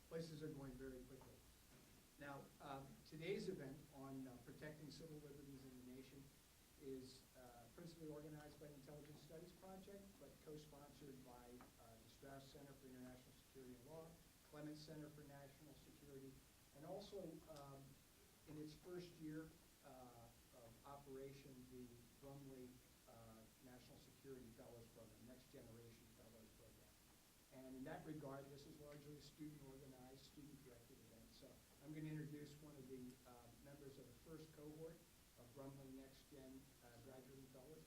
places are going very quickly. Now, today's event on protecting civil liberties in the nation is principally organized by the Intelligence Studies Project, but co-sponsored by the Strauss Center for International Security and Law, Clements Center for National Security, and also in its first year of operation, the Brumley National Security Fellows Program, Next Generation Fellows Program. And in that regard, this is largely a student-organized, student-directed event. So I'm going to introduce one of the members of the first cohort of Brumley Next Gen Graduating Fellows,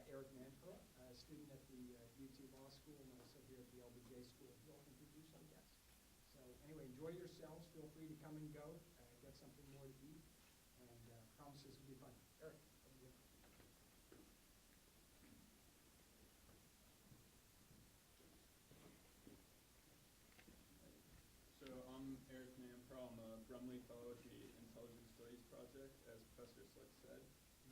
Eric Manfro, a student at the UT Law School and also here at the LBJ School. He'll introduce our guests. So anyway, enjoy yourselves. Feel free to come and go, get something more to eat, and promises to be fun. Eric, over to you. So I'm Eric Manfro. I'm a Brumley Fellow at the Intelligence Studies Project, as Professor Slick said.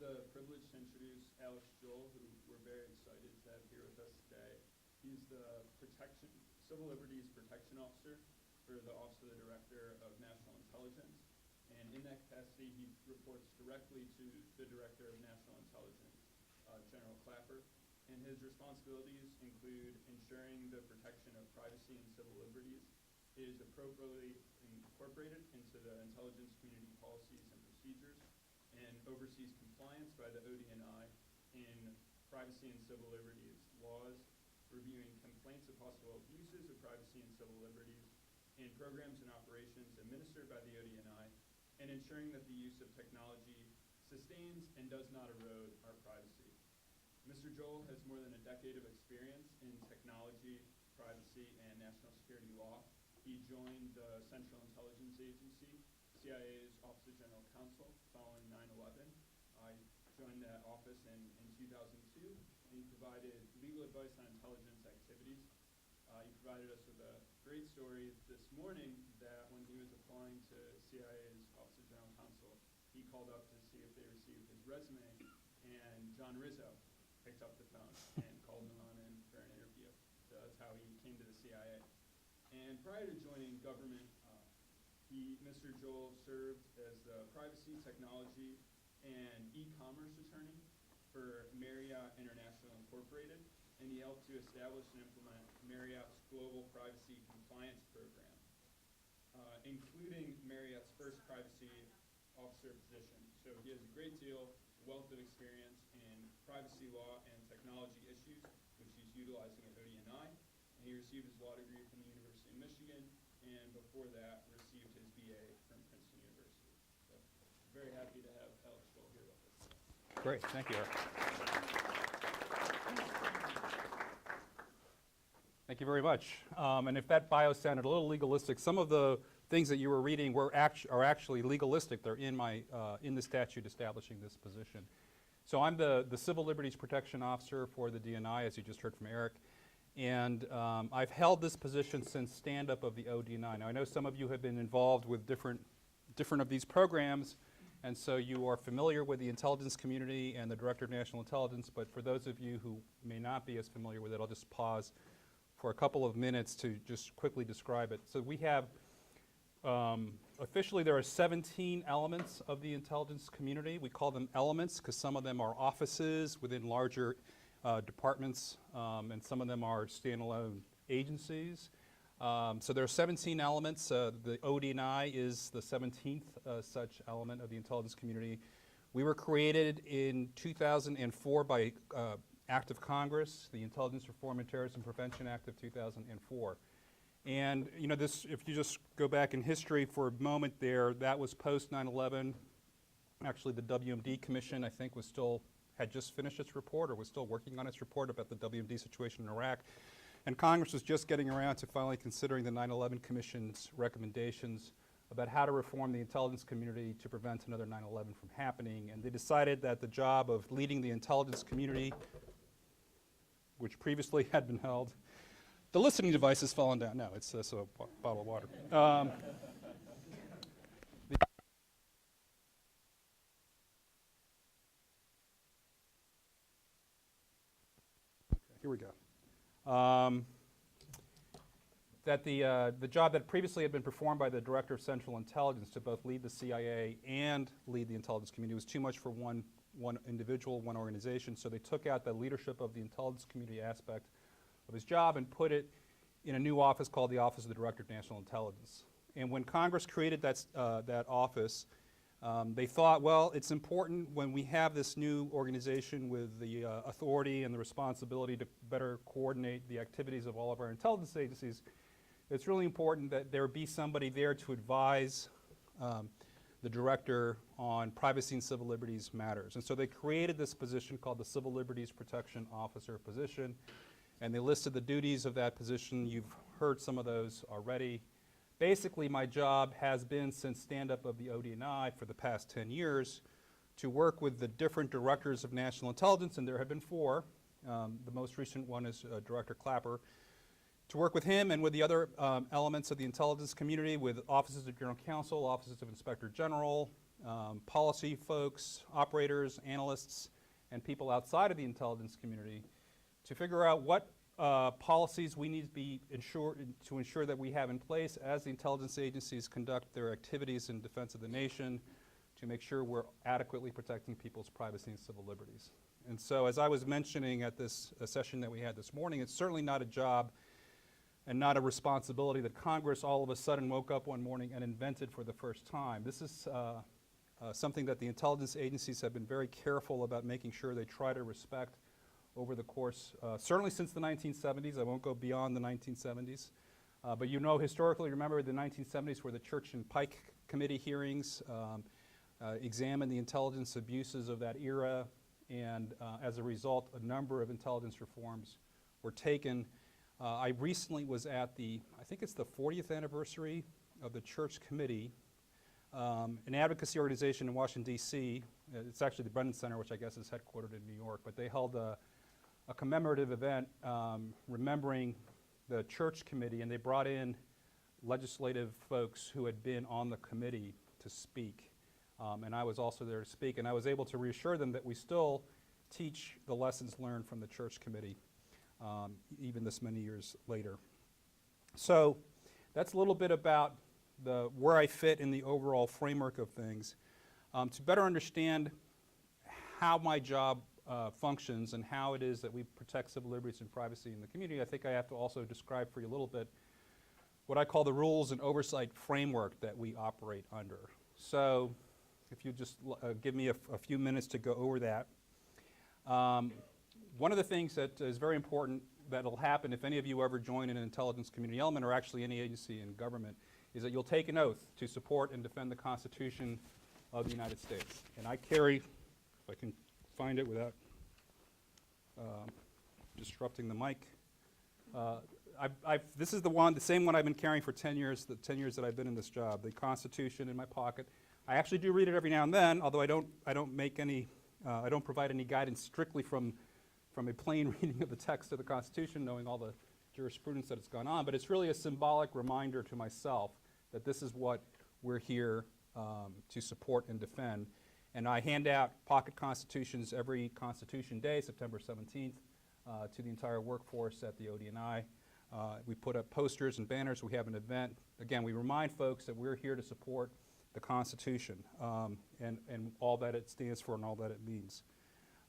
The privilege to introduce Alex Joel, who we're very excited to have here with us today. He's the Civil Liberties Protection Officer for the Office of the Director of National Intelligence. And in that capacity, he reports directly to the Director of National Intelligence, General Clapper. And his responsibilities include ensuring the protection of privacy and civil liberties is appropriately incorporated into the intelligence community policies and procedures, and oversees compliance by the ODNI in privacy and civil liberties laws, reviewing complaints of possible abuses of privacy and civil liberties in programs and operations administered by the ODNI, and ensuring that the use of technology sustains and does not erode our privacy. Mr. Joel has more than a decade of experience in technology, privacy, and national security law. He joined the Central Intelligence Agency, CIA's Office of General Counsel, following 9/11. I joined that office in 2002, and he provided legal advice on intelligence activities. He provided us with a great story this morning that when he was applying to CIA's Office of General Counsel, he called up to see if they received his resume, and John Rizzo picked up the phone and called him on in for an interview. So that's how he came to the CIA. And prior to joining government, Mr. Joel served as the privacy, technology, and e-commerce attorney for Marriott International Incorporated, and he helped to establish and implement Marriott's global privacy compliance program, including Marriott's first privacy officer position. So he has a great wealth of experience in privacy law and technology issues, which he's utilizing at ODNI. And he received his law degree from the University of Michigan, and before that received his BA from Princeton University. So very happy to have Alex Joel here with us. Great, thank you, Eric. Thank you very much. And if that bio sounded a little legalistic, some of the things that you were reading are actually legalistic. They're in the statute establishing this position. So I'm the Civil Liberties Protection Officer for the DNI, as you just heard from Eric. And I've held this position since stand-up of the ODNI. Now, I know some of you have been involved with different of these programs, and so you are familiar with the intelligence community and the Director of National Intelligence, but for those of you who may not be as familiar with it, I'll just pause for a couple of minutes to just quickly describe it. So we have, officially there are 17 elements of the intelligence community. We call them elements because some of them are offices within larger departments, and some of them are standalone agencies. So there are 17 elements. The ODNI is the 17th such element of the intelligence community. We were created in 2004 by Act of Congress, the Intelligence Reform and Terrorism Prevention Act of 2004. And you know, this, if you just go back in history for a moment there, that was post 9/11. Actually, the WMD Commission, I think, had just finished its report or was still working on its report about the WMD situation in Iraq. And Congress was just getting around to finally considering the 9/11 Commission's recommendations about how to reform the intelligence community to prevent another 9/11 from happening. And they decided that the job of leading the intelligence community, which previously had been held, the listening device has fallen down. No, it's a bottle of water. Here we go. that the job that previously had been performed by the Director of Central Intelligence to both lead the CIA and lead the intelligence community was too much for one individual, one organization, so they took out the leadership of the intelligence community aspect of his job and put it in a new office called the Office of the Director of National Intelligence. And when Congress created that office, they thought, well, it's important when we have this new organization with the authority and the responsibility to better coordinate the activities of all of our intelligence agencies, it's really important that there be somebody there to advise the director on privacy and civil liberties matters. And so they created this position called the Civil Liberties Protection Officer position, and they listed the duties of that position. You've heard some of those already. Basically, my job has been, since stand-up of the ODNI for the past 10 years, to work with the different directors of national intelligence, and there have been 4. The most recent one is Director Clapper. To work with him and with the other elements of the intelligence community, with offices of General Counsel, offices of Inspector General, policy folks, operators, analysts, and people outside of the intelligence community, to figure out what policies we need to ensure that we have in place as the intelligence agencies conduct their activities in defense of the nation, to make sure we're adequately protecting people's privacy and civil liberties. And so, as I was mentioning at this session that we had this morning, it's certainly not a job and not a responsibility that Congress all of a sudden woke up one morning and invented for the first time. This is something that the intelligence agencies have been very careful about making sure they try to respect over the course, certainly since the 1970s. I won't go beyond the 1970s. But you know, historically, remember the 1970s where the Church and Pike Committee hearings examined the intelligence abuses of that era, and as a result, a number of intelligence reforms were taken. I recently was at I think it's the 40th anniversary of the Church Committee, an advocacy organization in Washington, D.C. It's actually the Brennan Center, which I guess is headquartered in New York, but they held a commemorative event remembering the Church Committee, and they brought in legislative folks who had been on the committee to speak. And I was also there to speak, and I was able to reassure them that we still teach the lessons learned from the Church Committee, even this many years later. So that's a little bit about where I fit in the overall framework of things. To better understand how my job functions and how it is that we protect civil liberties and privacy in the community, I think I have to also describe for you a little bit what I call the rules and oversight framework that we operate under. So if you just give me a few minutes to go over that. One of the things that is very important that will happen if any of you ever join an intelligence community element, or actually any agency in government, is that you'll take an oath to support and defend the Constitution of the United States. And I carry, if I can find it without disrupting the mic, this is the same one I've been carrying for 10 years, the 10 years that I've been in this job, the Constitution in my pocket. I actually do read it every now and then, although I don't make any, I don't provide any guidance strictly from a plain reading of the text of the Constitution, knowing all the jurisprudence that has gone on, but it's really a symbolic reminder to myself that this is what we're here to support and defend. And I hand out pocket constitutions every Constitution Day, September 17th, to the entire workforce at the ODNI. We put up posters and banners. We have an event. Again, we remind folks that we're here to support the Constitution and all that it stands for and all that it means.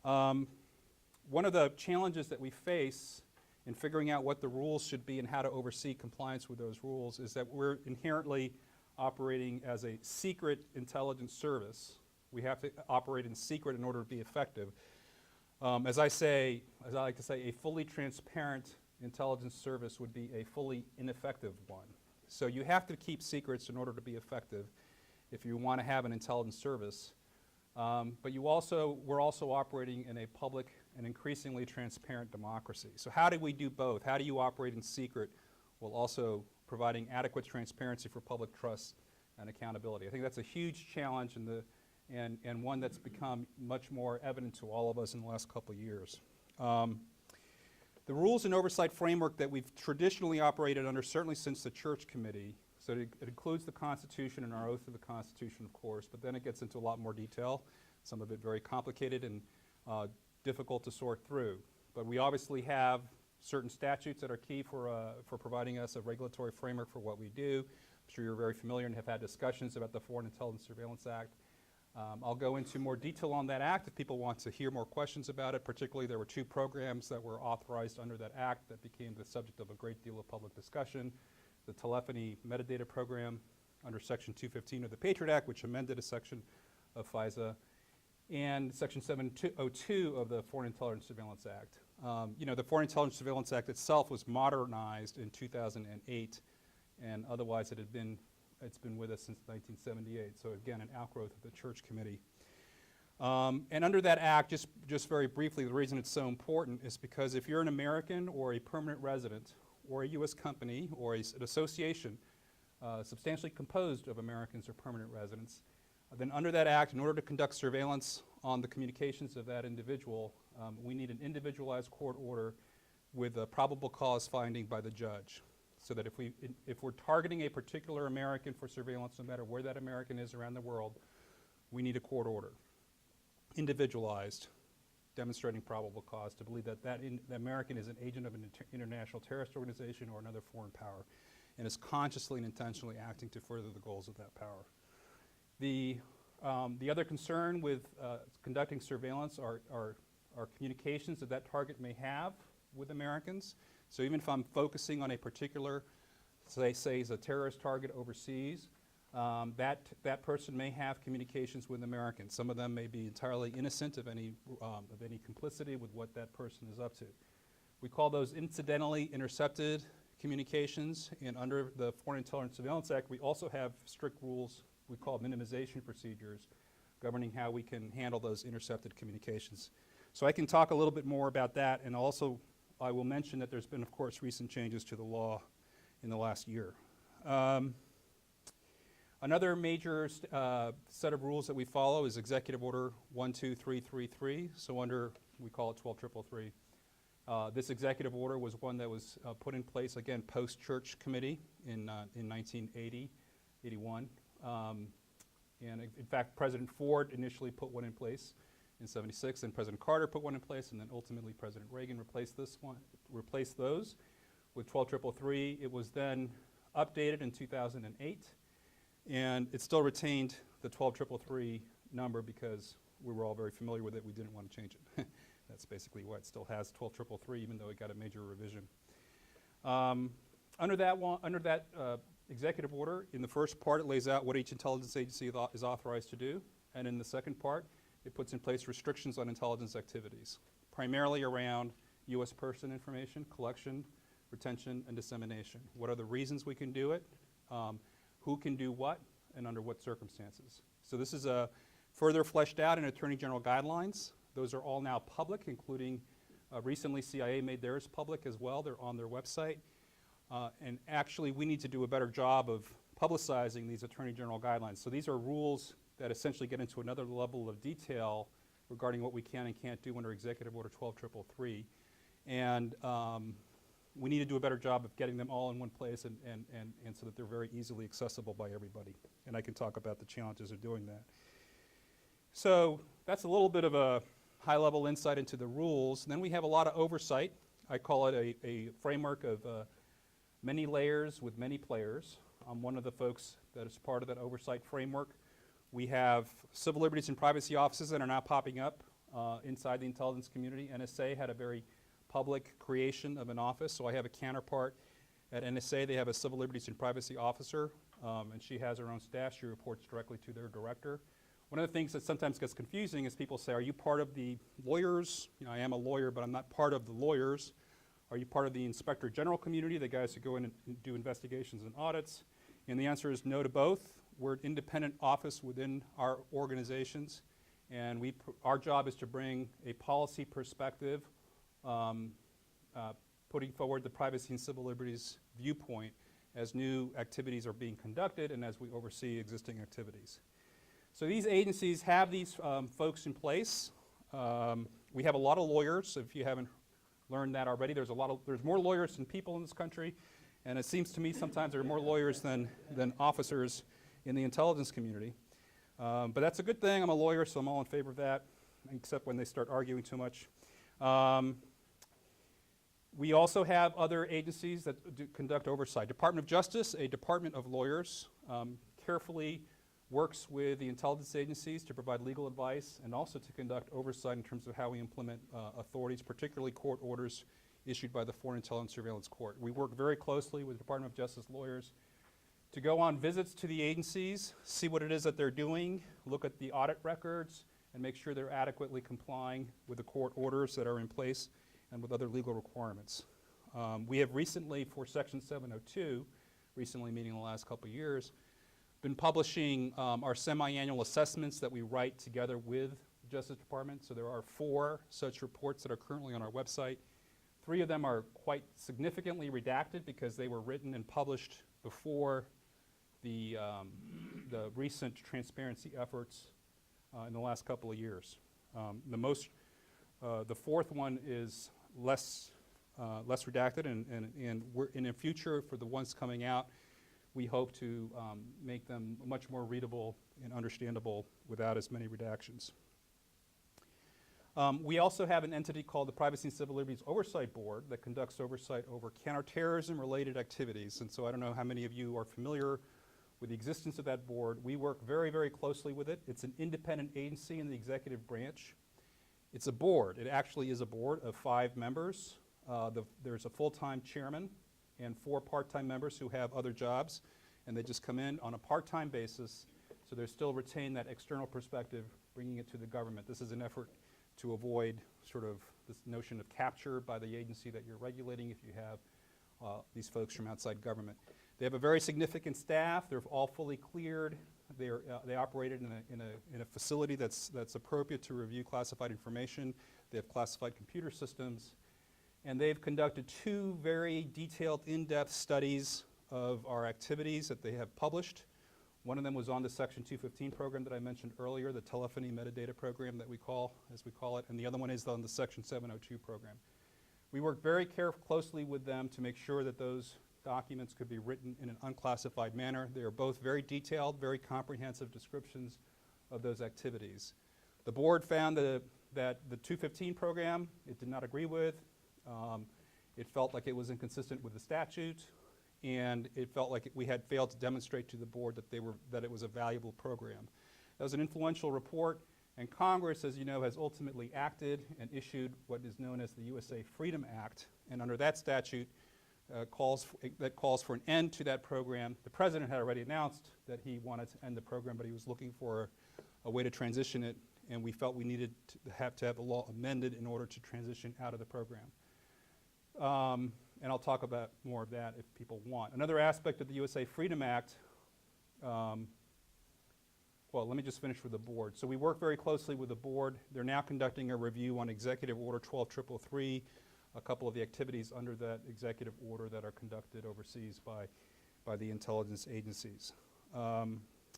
One of the challenges that we face in figuring out what the rules should be and how to oversee compliance with those rules is that we're inherently operating as a secret intelligence service. We have to operate in secret in order to be effective. As I like to say, a fully transparent intelligence service would be a fully ineffective one. So you have to keep secrets in order to be effective if you want to have an intelligence service. But we're also operating in a public and increasingly transparent democracy. So how do we do both? How do you operate in secret while also providing adequate transparency for public trust and accountability? I think that's a huge challenge and one that's become much more evident to all of us in the last couple of years. The rules and oversight framework that we've traditionally operated under, certainly since the Church Committee, so it includes the Constitution and our oath to the Constitution, of course, but then it gets into a lot more detail, some of it very complicated and difficult to sort through. But we obviously have certain statutes that are key for providing us a regulatory framework for what we do. I'm sure you're very familiar and have had discussions about the Foreign Intelligence Surveillance Act. I'll go into more detail on that act if people want to hear more questions about it. Particularly, there were 2 programs that were authorized under that act that became the subject of a great deal of public discussion. The telephony metadata program under Section 215 of the Patriot Act, which amended a section of FISA, and Section 702 of the Foreign Intelligence Surveillance Act. The Foreign Intelligence Surveillance Act itself was modernized in 2008, and otherwise it's been with us since 1978. So again, an outgrowth of the Church Committee. And under that act, just very briefly, the reason it's so important is because if you're an American or a permanent resident or a U.S. company or an association substantially composed of Americans or permanent residents, then under that act, in order to conduct surveillance on the communications of that individual, we need an individualized court order with a probable cause finding by the judge. So that if we're targeting a particular American for surveillance, no matter where that American is around the world, we need a court order, individualized, demonstrating probable cause to believe that the American is an agent of an international terrorist organization or another foreign power, and is consciously and intentionally acting to further the goals of that power. The other concern with conducting surveillance are communications that target may have with Americans. So even if I'm focusing on a particular, say is a terrorist target overseas, that person may have communications with Americans. Some of them may be entirely innocent of any complicity with what that person is up to. We call those incidentally intercepted communications, and under the Foreign Intelligence Surveillance Act, we also have strict rules we call minimization procedures governing how we can handle those intercepted communications. So I can talk a little bit more about that, and also I will mention that there's been, of course, recent changes to the law in the last year. Another major set of rules that we follow is Executive Order 12333. So we call it 12333. This executive order was one that was put in place, again, post-Church Committee in 1980, 81. And in fact, President Ford initially put one in place in 76, and President Carter put one in place, and then ultimately President Reagan replaced those with 12333. It was then updated in 2008, and it still retained the 12333 number because we were all very familiar with it. We didn't want to change it. That's basically why it still has 12333, even though it got a major revision. Under that executive order, in the first part, it lays out what each intelligence agency is authorized to do, and in the second part, it puts in place restrictions on intelligence activities, primarily around U.S. person information, collection, retention, and dissemination. What are the reasons we can do it, who can do what, and under what circumstances. So this is further fleshed out in Attorney General guidelines. Those are all now public, including recently CIA made theirs public as well. They're on their website. And actually, we need to do a better job of publicizing these Attorney General guidelines. So these are rules that essentially get into another level of detail regarding what we can and can't do under Executive Order 12333. And we need to do a better job of getting them all in one place and so that they're very easily accessible by everybody. And I can talk about the challenges of doing that. So that's a little bit of a high-level insight into the rules. And then we have a lot of oversight. I call it a framework of many layers with many players. I'm one of the folks that is part of that oversight framework. We have civil liberties and privacy offices that are now popping up inside the intelligence community. NSA had a very public creation of an office, so I have a counterpart at NSA. They have a civil liberties and privacy officer, and she has her own staff. She reports directly to their director. One of the things that sometimes gets confusing is people say, are you part of the lawyers? You know, I am a lawyer, but I'm not part of the lawyers. Are you part of the Inspector General community, the guys who go in and do investigations and audits? And the answer is no to both. We're an independent office within our organizations, and our job is to bring a policy perspective, putting forward the privacy and civil liberties viewpoint as new activities are being conducted and as we oversee existing activities. So these agencies have these folks in place. We have a lot of lawyers. If you haven't learned that already, there's more lawyers than people in this country, and it seems to me sometimes there are more lawyers than officers in the intelligence community. But that's a good thing. I'm a lawyer, so I'm all in favor of that, except when they start arguing too much. We also have other agencies that conduct oversight. Department of Justice, a department of lawyers, carefully works with the intelligence agencies to provide legal advice and also to conduct oversight in terms of how we implement authorities, particularly court orders issued by the Foreign Intelligence Surveillance Court. We work very closely with the Department of Justice lawyers to go on visits to the agencies, see what it is that they're doing, look at the audit records, and make sure they're adequately complying with the court orders that are in place and with other legal requirements. We have recently, for Section 702, recently meeting in the last couple of years, been publishing our semi-annual assessments that we write together with the Justice Department. So there are 4 such reports that are currently on our website. 3 of them are quite significantly redacted because they were written and published before the recent transparency efforts in the last couple of years. The 4th one is less redacted, and we're in the future for the ones coming out, we hope to make them much more readable and understandable without as many redactions. We also have an entity called the Privacy and Civil Liberties Oversight Board that conducts oversight over counterterrorism-related activities. And so I don't know how many of you are familiar with the existence of that board. We work very, very closely with it. It's an independent agency in the executive branch. It's a board. It actually is a board of 5 members. There's a full-time chairman and 4 part-time members who have other jobs, and they just come in on a part-time basis, so they still retain that external perspective, bringing it to the government. This is an effort to avoid sort of this notion of capture by the agency that you're regulating if you have these folks from outside government. They have a very significant staff. They're all fully cleared. They operated in a facility that's appropriate to review classified information. They have classified computer systems. And they've conducted 2 very detailed, in-depth studies of our activities that they have published. One of them was on the Section 215 program that I mentioned earlier, the telephony metadata program that we call, as we call it, and the other one is on the Section 702 program. We work very closely with them to make sure that those documents could be written in an unclassified manner. They are both very detailed, very comprehensive descriptions of those activities. The board found that the 215 program, it did not agree with. It felt like it was inconsistent with the statute, and it felt like we had failed to demonstrate to the board that it was a valuable program. That was an influential report, and Congress, as you know, has ultimately acted and issued what is known as the USA Freedom Act, and under that statute that calls for an end to that program. The president had already announced that he wanted to end the program, but he was looking for a way to transition it, and we felt we needed to have the law amended in order to transition out of the program. And I'll talk about more of that if people want. Another aspect of the USA Freedom Act, well, let me just finish with the board. So we work very closely with the board. They're now conducting a review on Executive Order 12333, a couple of the activities under that executive order that are conducted overseas by the intelligence agencies.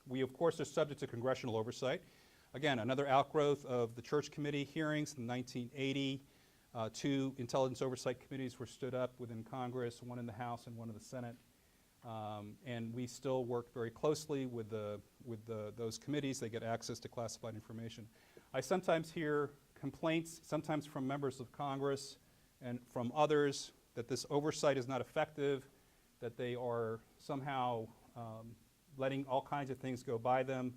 We, of course, are subject to congressional oversight. Again, another outgrowth of the Church Committee hearings in 1980. 2 intelligence oversight committees were stood up within Congress, one in the House and one in the Senate. And we still work very closely with those committees. They get access to classified information. I sometimes hear complaints, sometimes from members of Congress and from others, that this oversight is not effective, that they are somehow letting all kinds of things go by them.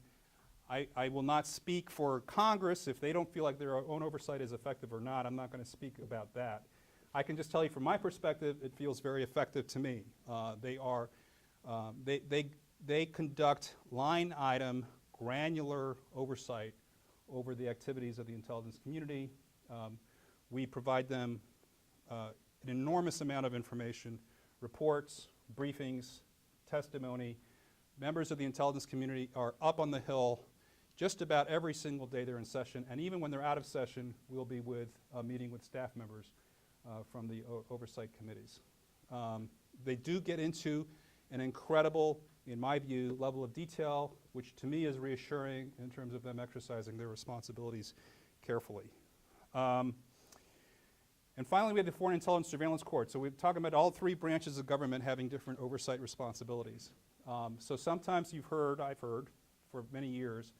I will not speak for Congress. If they don't feel like their own oversight is effective or not, I'm not going to speak about that. I can just tell you from my perspective, it feels very effective to me. They conduct line item, granular oversight over the activities of the intelligence community. We provide them an enormous amount of information, reports, briefings, testimony. Members of the intelligence community are up on the Hill just about every single day they're in session, and even when they're out of session, we'll be meeting with staff members from the oversight committees. They do get into an incredible, in my view, level of detail, which to me is reassuring in terms of them exercising their responsibilities carefully. And finally, we have the Foreign Intelligence Surveillance Court. So we're talking about all 3 branches of government having different oversight responsibilities. So sometimes I've heard for many years,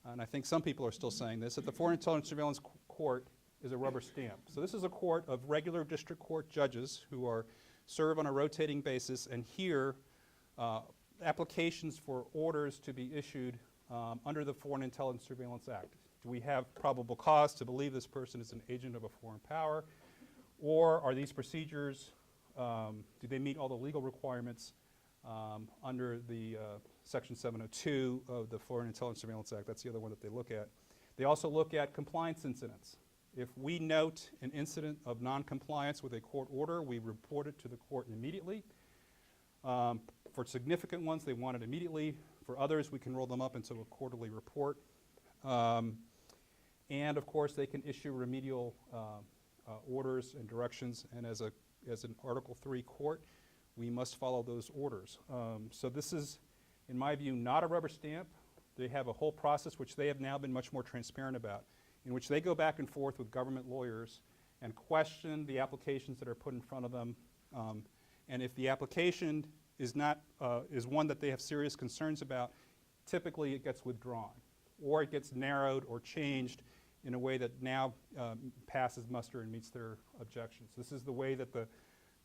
and I think some people are still saying this, that the Foreign Intelligence Surveillance Court is a rubber stamp. So this is a court of regular district court judges who serve on a rotating basis and hear applications for orders to be issued under the Foreign Intelligence Surveillance Act. Do we have probable cause to believe this person is an agent of a foreign power? Or are these procedures, do they meet all the legal requirements under the Section 702 of the Foreign Intelligence Surveillance Act? That's the other one that they look at. They also look at compliance incidents. If we note an incident of noncompliance with a court order, we report it to the court immediately. For significant ones, they want it immediately. For others, we can roll them up into a quarterly report. And of course, they can issue remedial orders and directions. And as an Article 3 court, we must follow those orders. So this is, in my view, not a rubber stamp. They have a whole process, which they have now been much more transparent about, in which they go back and forth with government lawyers and question the applications that are put in front of them. And if the application is one that they have serious concerns about, typically it gets withdrawn, or it gets narrowed or changed in a way that now passes muster and meets their objections. This is the way that the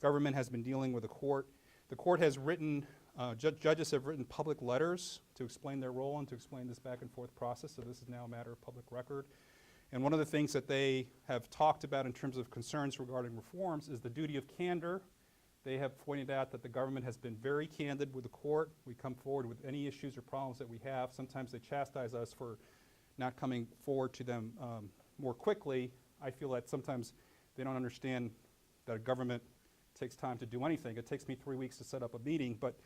government has been dealing with the court. The court has written, judges have written public letters to explain their role and to explain this back and forth process, so this is now a matter of public record. And one of the things that they have talked about in terms of concerns regarding reforms is the duty of candor. They have pointed out that the government has been very candid with the court. We come forward with any issues or problems that we have. Sometimes they chastise us for not coming forward to them more quickly. I feel that sometimes they don't understand that a government takes time to do anything. It takes me 3 weeks to set up a meeting, but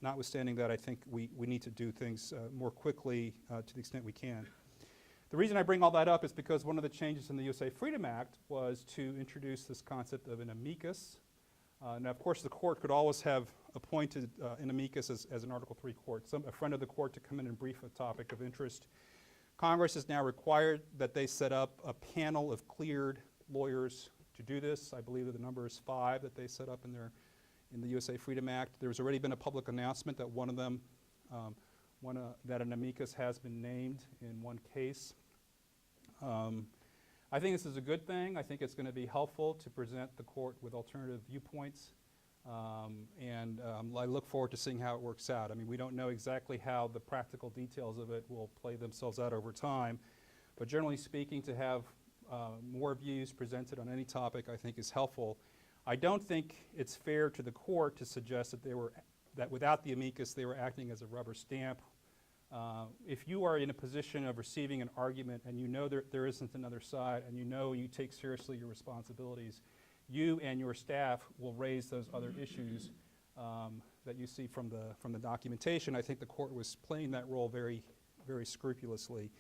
notwithstanding that, I think we need to do things more quickly to the extent we can. The reason I bring all that up is because one of the changes in the USA Freedom Act was to introduce this concept of an amicus. Now, of course, the court could always have appointed an amicus as an Article 3 court, a friend of the court to come in and brief a topic of interest. Congress has now required that they set up a panel of cleared lawyers to do this. I believe that the number is 5 that they set up in the USA Freedom Act. There's already been a public announcement that one of them, that an amicus has been named in one case. I think this is a good thing. I think it's going to be helpful to present the court with alternative viewpoints. And I look forward to seeing how it works out. I mean, we don't know exactly how the practical details of it will play themselves out over time. But generally speaking, to have more views presented on any topic, I think is helpful. I don't think it's fair to the court to suggest that without the amicus, they were acting as a rubber stamp. If you are in a position of receiving an argument and you know there isn't another side and you know you take seriously your responsibilities, you and your staff will raise those other issues that you see from the documentation. I think the court was playing that role very, very scrupulously.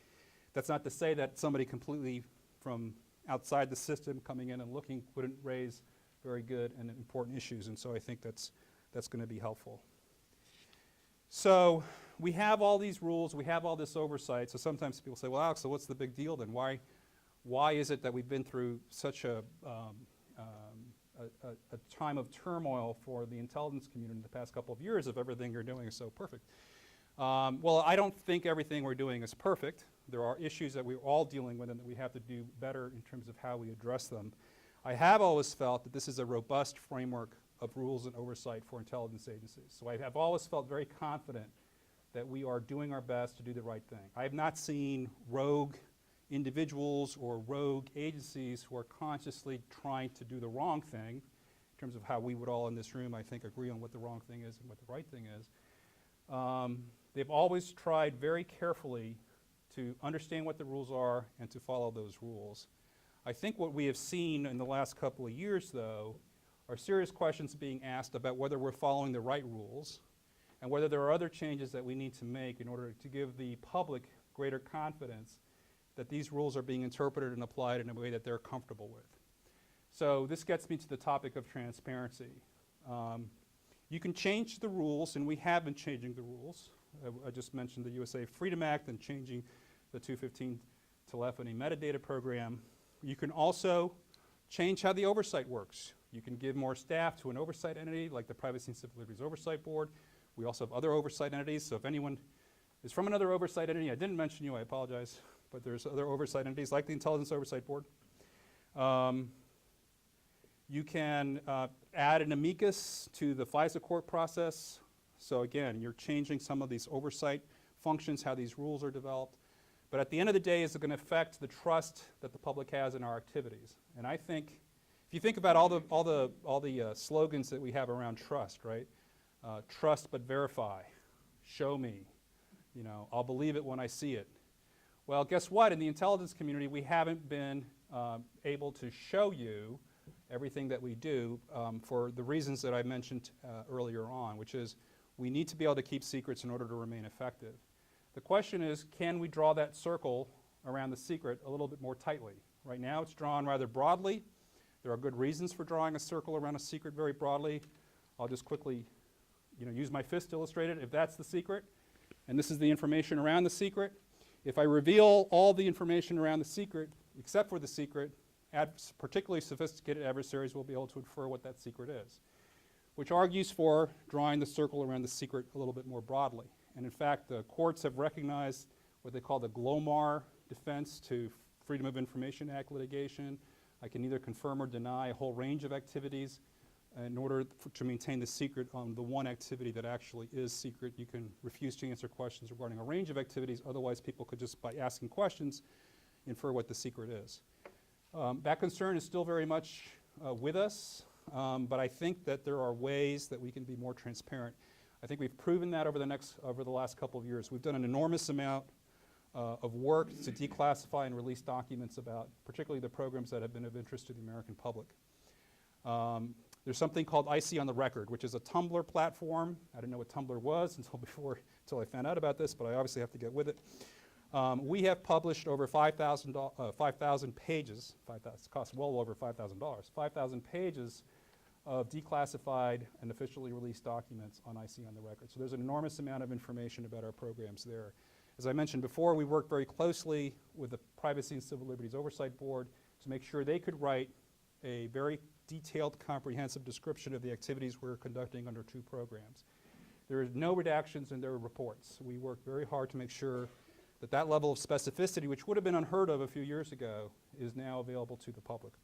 That's not to say that somebody completely from outside the system coming in and looking wouldn't raise very good and important issues, and so I think that's going to be helpful. So we have all these rules, we have all this oversight, so sometimes people say, well, Alex, so what's the big deal then? Why is it that we've been through such a time of turmoil for the intelligence community in the past couple of years if everything you're doing is so perfect? Well, I don't think everything we're doing is perfect. There are issues that we're all dealing with and that we have to do better in terms of how we address them. I have always felt that this is a robust framework of rules and oversight for intelligence agencies. So I have always felt very confident that we are doing our best to do the right thing. I have not seen rogue individuals or rogue agencies who are consciously trying to do the wrong thing in terms of how we would all in this room, I think, agree on what the wrong thing is and what the right thing is. They've always tried very carefully to understand what the rules are and to follow those rules. I think what we have seen in the last couple of years, though, are serious questions being asked about whether we're following the right rules and whether there are other changes that we need to make in order to give the public greater confidence that these rules are being interpreted and applied in a way that they're comfortable with. So this gets me to the topic of transparency. You can change the rules, and we have been changing the rules. I just mentioned the USA Freedom Act and changing the 215 telephony metadata program. You can also change how the oversight works. You can give more staff to an oversight entity like the Privacy and Civil Liberties Oversight Board. We also have other oversight entities, so if anyone is from another oversight entity, I didn't mention you, I apologize, but there's other oversight entities like the Intelligence Oversight Board. You can add an amicus to the FISA court process. So again, you're changing some of these oversight functions, how these rules are developed. But at the end of the day, is it going to affect the trust that the public has in our activities? And I think, if you think about all the slogans that we have around trust, right? Trust but verify, show me, I'll believe it when I see it. Well, guess what? In the intelligence community, we haven't been able to show you everything that we do for the reasons that I mentioned earlier on, which is we need to be able to keep secrets in order to remain effective. The question is, can we draw that circle around the secret a little bit more tightly? Right now it's drawn rather broadly. There are good reasons for drawing a circle around a secret very broadly. I'll just quickly use my fist to illustrate it. If that's the secret, and this is the information around the secret, if I reveal all the information around the secret, except for the secret, particularly sophisticated adversaries will be able to infer what that secret is, which argues for drawing the circle around the secret a little bit more broadly. And in fact, the courts have recognized what they call the GLOMAR defense to Freedom of Information Act litigation. I can either confirm or deny a whole range of activities in order to maintain the secret on the one activity that actually is secret. You can refuse to answer questions regarding a range of activities. Otherwise, people could just, by asking questions, infer what the secret is. That concern is still very much with us, but I think that there are ways that we can be more transparent. I think we've proven that over the last couple of years. We've done an enormous amount of work to declassify and release documents about particularly the programs that have been of interest to the American public. There's something called IC on the Record, which is a Tumblr platform. I didn't know what Tumblr was until I found out about this, but I obviously have to get with it. We have published over 5,000 pages, it costs well over $5,000, 5,000 pages of declassified and officially released documents on IC on the Record. So there's an enormous amount of information about our programs there. As I mentioned before, we worked very closely with the Privacy and Civil Liberties Oversight Board to make sure they could write a very detailed, comprehensive description of the activities we're conducting under 2 programs. There are no redactions in their reports. We worked very hard to make sure that that level of specificity, which would have been unheard of a few years ago, is now available to the public.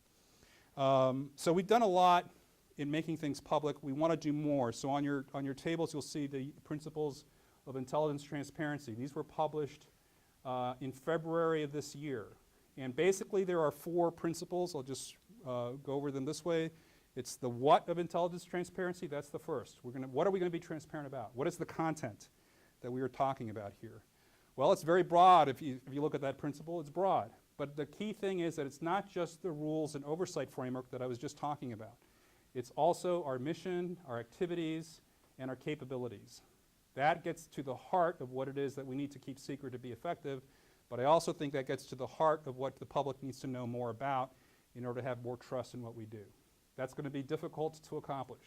So we've done a lot in making things public. We want to do more. So on your tables, you'll see the principles of intelligence transparency. These were published in February of this year. And basically, there are 4 principles. I'll just go over them this way. It's the what of intelligence transparency. That's the first. What are we going to be transparent about? What is the content that we are talking about here? Well, it's very broad. If you look at that principle, it's broad. But the key thing is that it's not just the rules and oversight framework that I was just talking about. It's also our mission, our activities, and our capabilities. That gets to the heart of what it is that we need to keep secret to be effective, but I also think that gets to the heart of what the public needs to know more about in order to have more trust in what we do. That's going to be difficult to accomplish,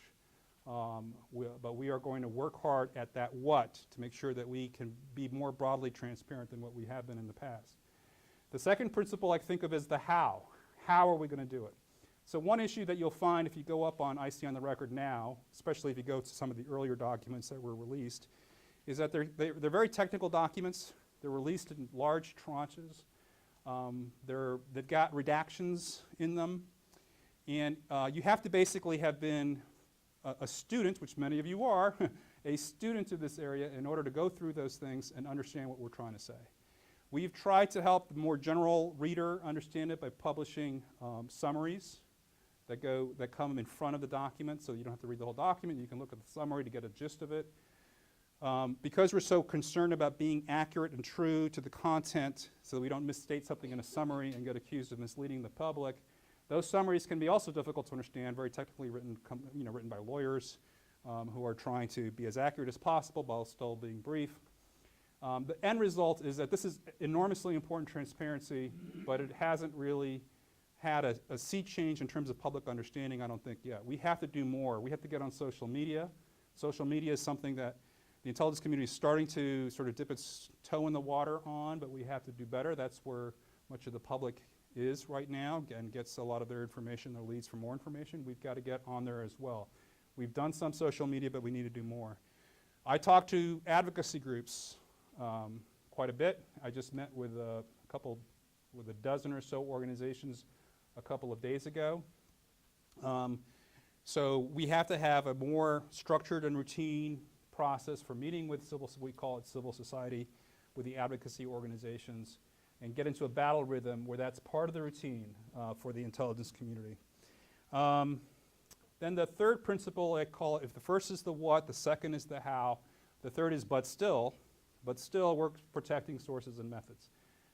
but we are going to work hard at that what to make sure that we can be more broadly transparent than what we have been in the past. The second principle I think of is the how. How are we going to do it? So one issue that you'll find if you go up on IC on the Record now, especially if you go to some of the earlier documents that were released, is that they're very technical documents. They're released in large tranches. They've got redactions in them. And you have to basically have been a student, which many of you are, a student of this area in order to go through those things and understand what we're trying to say. We've tried to help the more general reader understand it by publishing summaries that come in front of the document, so you don't have to read the whole document. You can look at the summary to get a gist of it. Because we're so concerned about being accurate and true to the content so that we don't misstate something in a summary and get accused of misleading the public, those summaries can be also difficult to understand, very technically written, written by lawyers who are trying to be as accurate as possible while still being brief. The end result is that this is enormously important transparency, but it hasn't really had a sea change in terms of public understanding, I don't think, yet. We have to do more. We have to get on social media. Social media is something that the intelligence community is starting to sort of dip its toe in the water on, but we have to do better. That's where much of the public is right now and gets a lot of their information, their leads for more information. We've got to get on there as well. We've done some social media, but we need to do more. I talk to advocacy groups quite a bit. I just met with a with a dozen or so organizations a couple of days ago. So we have to have a more structured and routine process for meeting with we call it civil society, with the advocacy organizations, and get into a battle rhythm where that's part of the routine for the intelligence community. Then the third principle, I call it, if the first is the what, the second is the how, the third is but still we're protecting sources and methods.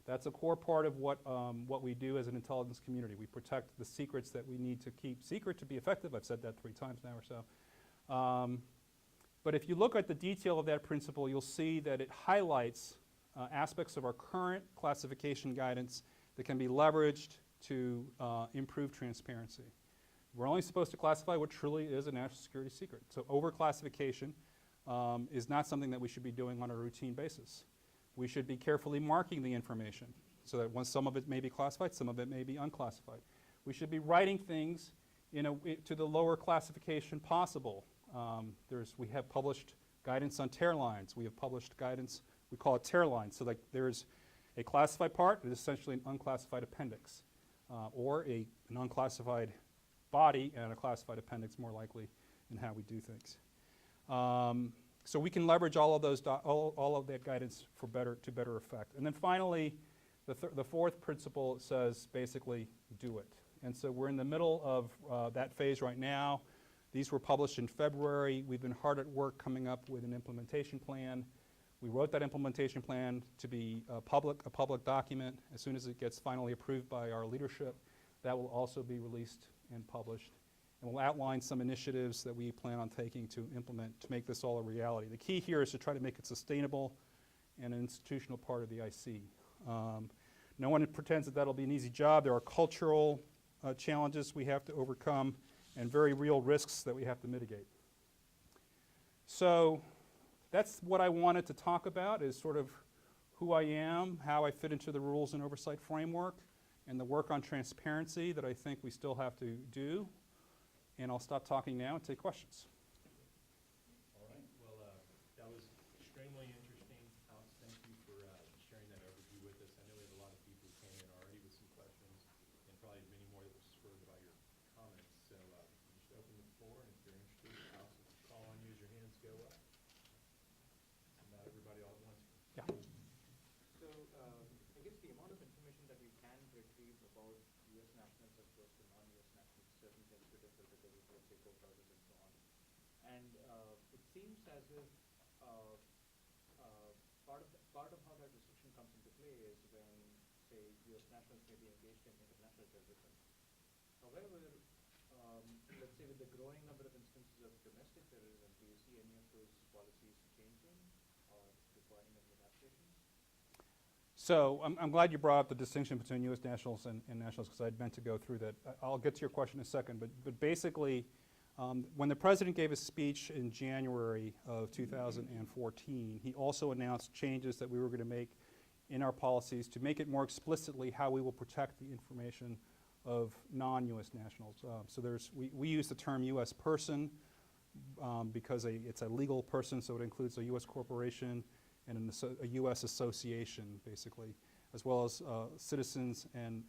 That's a core part of what we do as an intelligence community. We protect the secrets that we need to keep secret to be effective. I've said that 3 times now or so. But if you look at the detail of that principle, you'll see that it highlights aspects of our current classification guidance that can be leveraged to improve transparency. We're only supposed to classify what truly is a national security secret. So over-classification is not something that we should be doing on a routine basis. We should be carefully marking the information so that once some of it may be classified, some of it may be unclassified. We should be writing things to the lower classification possible. We have published guidance on tear lines. We have published guidance, we call it tear lines. So like there's a classified part that is essentially an unclassified appendix, or an unclassified body and a classified appendix more likely in how we do things. So we can leverage all of those, all of that guidance to better effect. And then finally, the fourth principle says basically do it. And so we're in the middle of that phase right now. These were published in February. We've been hard at work coming up with an implementation plan. We wrote that implementation plan to be a public document. As soon as it gets finally approved by our leadership, that will also be released and published. And we'll outline some initiatives that we plan on taking to implement to make this all a reality. The key here is to try to make it sustainable and an institutional part of the IC. No one pretends that that'll be an easy job. There are cultural challenges we have to overcome and very real risks that we have to mitigate. So that's what I wanted to talk about, is sort of who I am, how I fit into the rules and oversight framework, and the work on transparency that I think we still have to do. And I'll stop talking now and take questions. All right. Well, that was extremely interesting. Alex, thank you for sharing that overview with us. I know we have a lot of people who came in already with some questions, and probably many more that were spurred by your comments. So just open the floor, and if you're interested, Alex will call on you as your hands go up. Not everybody all at once. Yeah. So, I guess the amount of information that you can retrieve about U.S. nationals as opposed to non-U.S. nationals certainly tends to differ because of, let's say, co-browsers and so on. And it seems as if part of how that restriction comes into play is when, say, U.S. nationals may be engaged in international terrorism. However, let's say with the growing number of instances of domestic terrorism, do you see any of those policies changing or requiring any adaptations? So I'm glad you brought up the distinction between U.S. nationals and nationals, because I'd meant to go through that. I'll get to your question in a second, but basically, when the president gave his speech in January of 2014, he also announced changes that we were going to make in our policies to make it more explicitly how we will protect the information of non-U.S. nationals. So we use the term U.S. person because it's a legal person, so it includes a U.S. corporation and a U.S. association, basically, as well as citizens and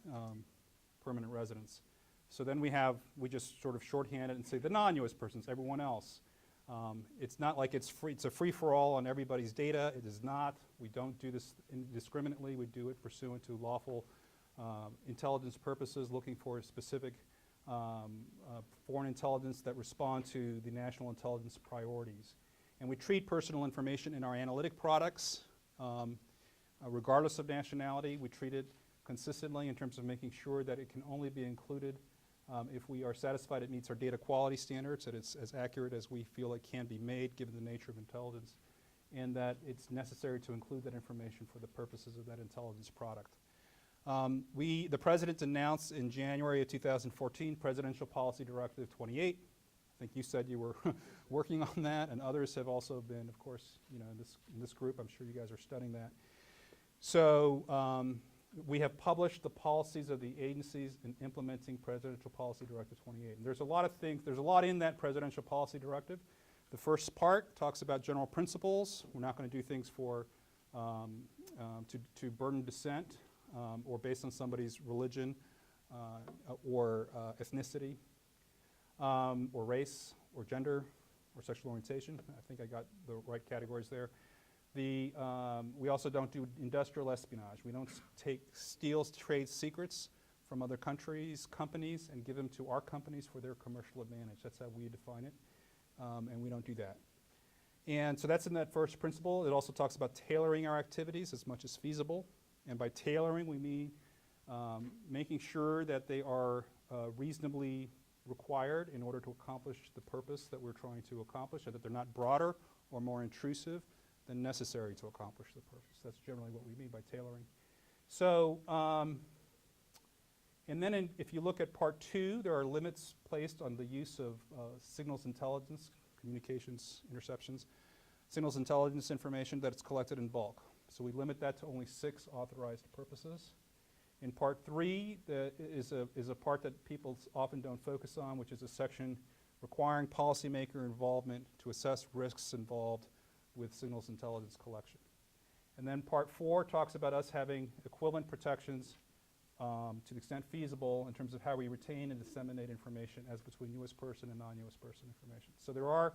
permanent residents. So then we just sort of shorthand it and say the non-U.S. persons, everyone else. It's not like it's free. It's a free-for-all on everybody's data. It is not. We don't do this indiscriminately. We do it pursuant to lawful intelligence purposes, looking for specific foreign intelligence that respond to the national intelligence priorities. And we treat personal information in our analytic products, regardless of nationality. We treat it consistently in terms of making sure that it can only be included if we are satisfied it meets our data quality standards, that it's as accurate as we feel it can be made given the nature of intelligence, and that it's necessary to include that information for the purposes of that intelligence product. The President announced in January of 2014 Presidential Policy Directive 28. I think you said you were working on that, and others have also been, of course, in this group. I'm sure you guys are studying that. So we have published the policies of the agencies in implementing Presidential Policy Directive 28. And there's a lot of things, there's a lot in that Presidential Policy Directive. The first part talks about general principles. We're not going to do things to burden dissent. or based on somebody's religion or ethnicity or race or gender or sexual orientation. I think I got the right categories there. We also don't do industrial espionage. We don't steal trade secrets from other countries' companies and give them to our companies for their commercial advantage. That's how we define it, and we don't do that. And so that's in that first principle. It also talks about tailoring our activities as much as feasible. And by tailoring, we mean making sure that they are reasonably required in order to accomplish the purpose that we're trying to accomplish, and that they're not broader or more intrusive than necessary to accomplish the purpose. That's generally what we mean by tailoring. So, and then if you look at part 2, there are limits placed on the use of signals intelligence, communications, interceptions, signals intelligence information that is collected in bulk. So we limit that to only 6 authorized purposes. In part 3, is a part that people often don't focus on, which is a section requiring policymaker involvement to assess risks involved with signals intelligence collection. And then part 4 talks about us having equivalent protections to the extent feasible in terms of how we retain and disseminate information as between U.S. person and non-U.S. person information. So there are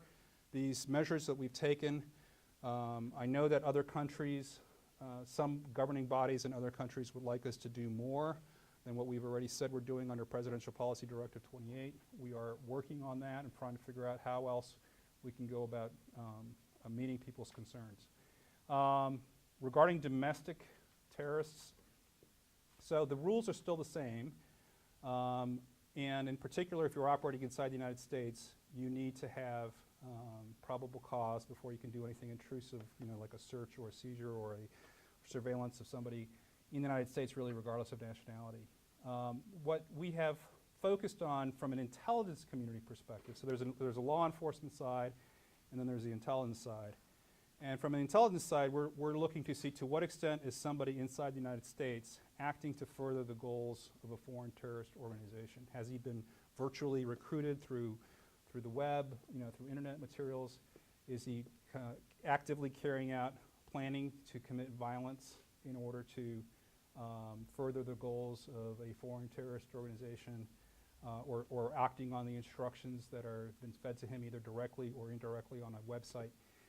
these measures that we've taken. I know that other countries, some governing bodies in other countries would like us to do more than what we've already said we're doing under Presidential Policy Directive 28. We are working on that and trying to figure out how else we can go about meeting people's concerns. Regarding domestic terrorists, so the rules are still the same. And in particular, if you're operating inside the United States, you need to have probable cause before you can do anything intrusive, like a search or a seizure or a surveillance of somebody in the United States, really regardless of nationality. What we have focused on from an intelligence community perspective, so there's a law enforcement side, and then there's the intelligence side. And from an intelligence side, we're looking to see to what extent is somebody inside the United States acting to further the goals of a foreign terrorist organization. Has he been virtually recruited through the web, through internet materials? Is he actively carrying out planning to commit violence in order to further the goals of a foreign terrorist organization, or acting on the instructions that are been fed to him either directly or indirectly on a website?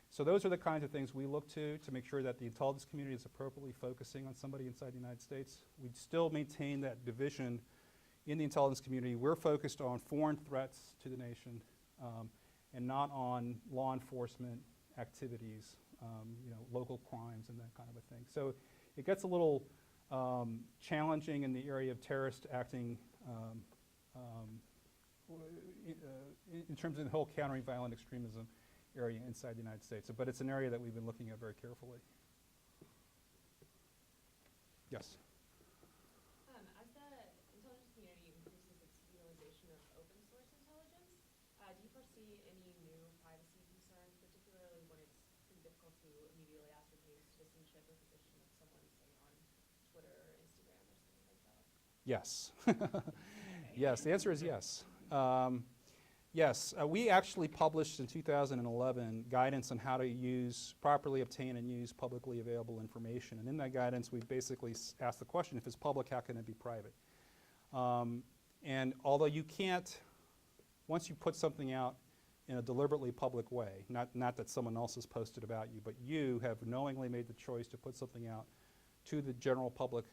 So those are the kinds of things we look to make sure that the intelligence community is appropriately focusing on somebody inside the United States. We still maintain that division in the intelligence community. We're focused on foreign threats to the nation and not on law enforcement activities, local crimes and that kind of a thing. So it gets a little challenging in the area of terrorist acting in terms of the whole countering violent extremism area inside the United States. But it's an area that we've been looking at very carefully. Yes? As the intelligence community increases its utilization of open source intelligence, do you foresee any new privacy concerns, particularly when it's pretty difficult to immediately ascertain citizenship or position of someone, say, on Twitter or Instagram or something like that? Yes. Yes, the answer is yes. Yes, we actually published in 2011 guidance on how to properly obtain and use publicly available information. And in that guidance, we basically asked the question, if it's public, how can it be private? And although you can't, once you put something out in a deliberately public way, not that someone else has posted about you, but you have knowingly made the choice to put something out to the general public,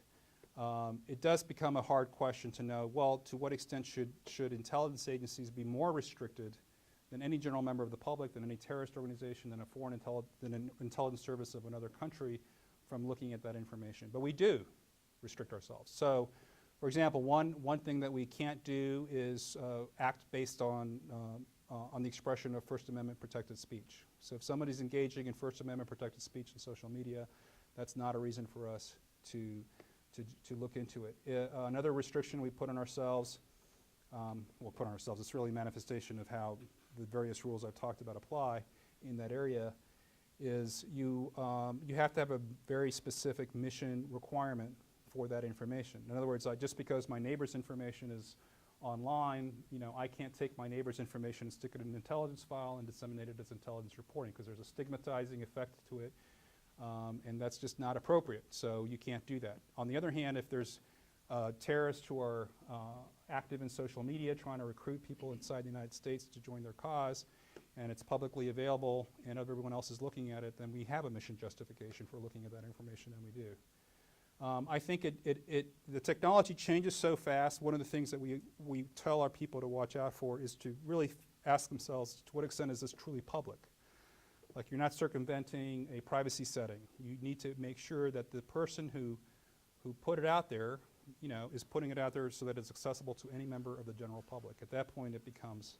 it does become a hard question to know, well, to what extent should intelligence agencies be more restricted than any general member of the public, than any terrorist organization, than an intelligence service of another country from looking at that information? But we do restrict ourselves. So, for example, one thing that we can't do is act based on the expression of First Amendment protected speech. So if somebody's engaging in First Amendment protected speech in social media, that's not a reason for us to look into it. Another restriction we put on ourselves, it's really a manifestation of how the various rules I've talked about apply in that area, is you have to have a very specific mission requirement for that information. In other words, just because my neighbor's information is online, I can't take my neighbor's information and stick it in an intelligence file and disseminate it as intelligence reporting, because there's a stigmatizing effect to it. And that's just not appropriate, so you can't do that. On the other hand, if there's terrorists who are active in social media trying to recruit people inside the United States to join their cause, and it's publicly available and everyone else is looking at it, then we have a mission justification for looking at that information, and we do. I think the technology changes so fast. One of the things that we tell our people to watch out for is to really ask themselves, to what extent is this truly public? Like, you're not circumventing a privacy setting. You need to make sure that the person who put it out there, is putting it out there so that it's accessible to any member of the general public. At that point, it becomes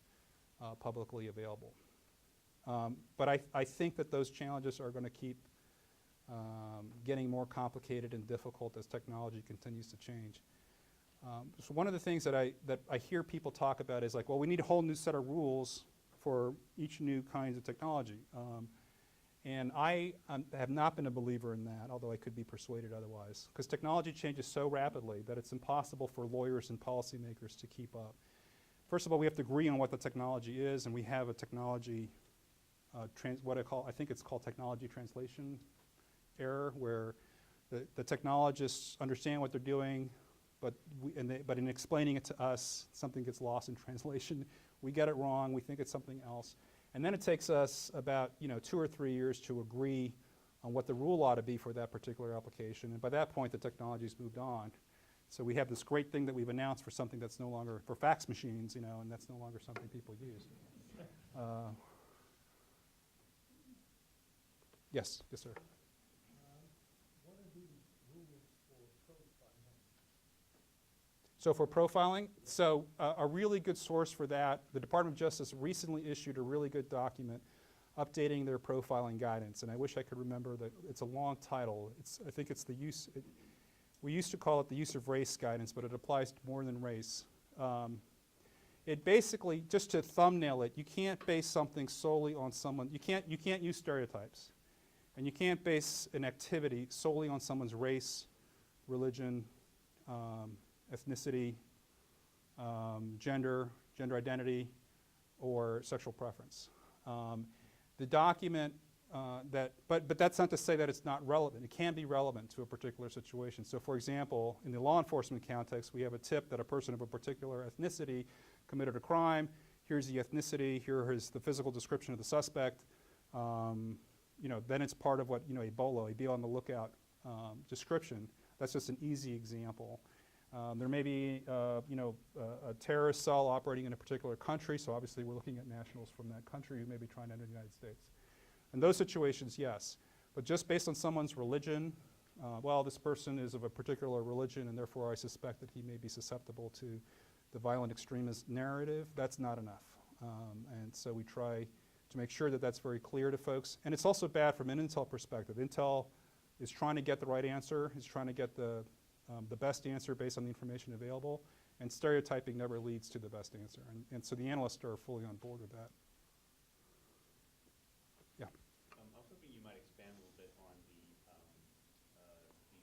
publicly available. But I think that those challenges are going to keep getting more complicated and difficult as technology continues to change. So one of the things that I hear people talk about is like, well, we need a whole new set of rules for each new kinds of technology. And I have not been a believer in that, although I could be persuaded otherwise, because technology changes so rapidly that it's impossible for lawyers and policymakers to keep up. First of all, we have to agree on what the technology is, and we have a technology, I think it's called technology translation error, where the technologists understand what they're doing, but in explaining it to us, something gets lost in translation. We get it wrong, we think it's something else. And then it takes us about 2 or 3 years to agree on what the rule ought to be for that particular application. And by that point, the technology's moved on. So we have this great thing that we've announced for something that's no longer, for fax machines, and that's no longer something people use. Yes, sir. What are the rules for profiling? So for profiling, a really good source for that, the Department of Justice recently issued a really good document updating their profiling guidance. And I wish I could remember that. It's a long title. I think it's the use, we used to call it the use of race guidance, but it applies to more than race. It basically, just to thumbnail it, you can't base something solely on someone, you can't use stereotypes. And you can't base an activity solely on someone's race, religion, ethnicity, gender identity, or sexual preference. The document but that's not to say that it's not relevant. It can be relevant to a particular situation. So for example, in the law enforcement context, we have a tip that a person of a particular ethnicity committed a crime. Here's the ethnicity, here is the physical description of the suspect. Then it's part of what, a BOLO, a be on the lookout description. That's just an easy example. There may be, a terrorist cell operating in a particular country, so obviously we're looking at nationals from that country who may be trying to enter the United States. In those situations, yes. But just based on someone's religion, well, this person is of a particular religion, and therefore I suspect that he may be susceptible to the violent extremist narrative, that's not enough. And so we try to make sure that that's very clear to folks. And it's also bad from an Intel perspective. Intel is trying to get the right answer, is trying to get the best answer based on the information available, and stereotyping never leads to the best answer. And so the analysts are fully on board with that. Yeah. I was hoping you might expand a little bit on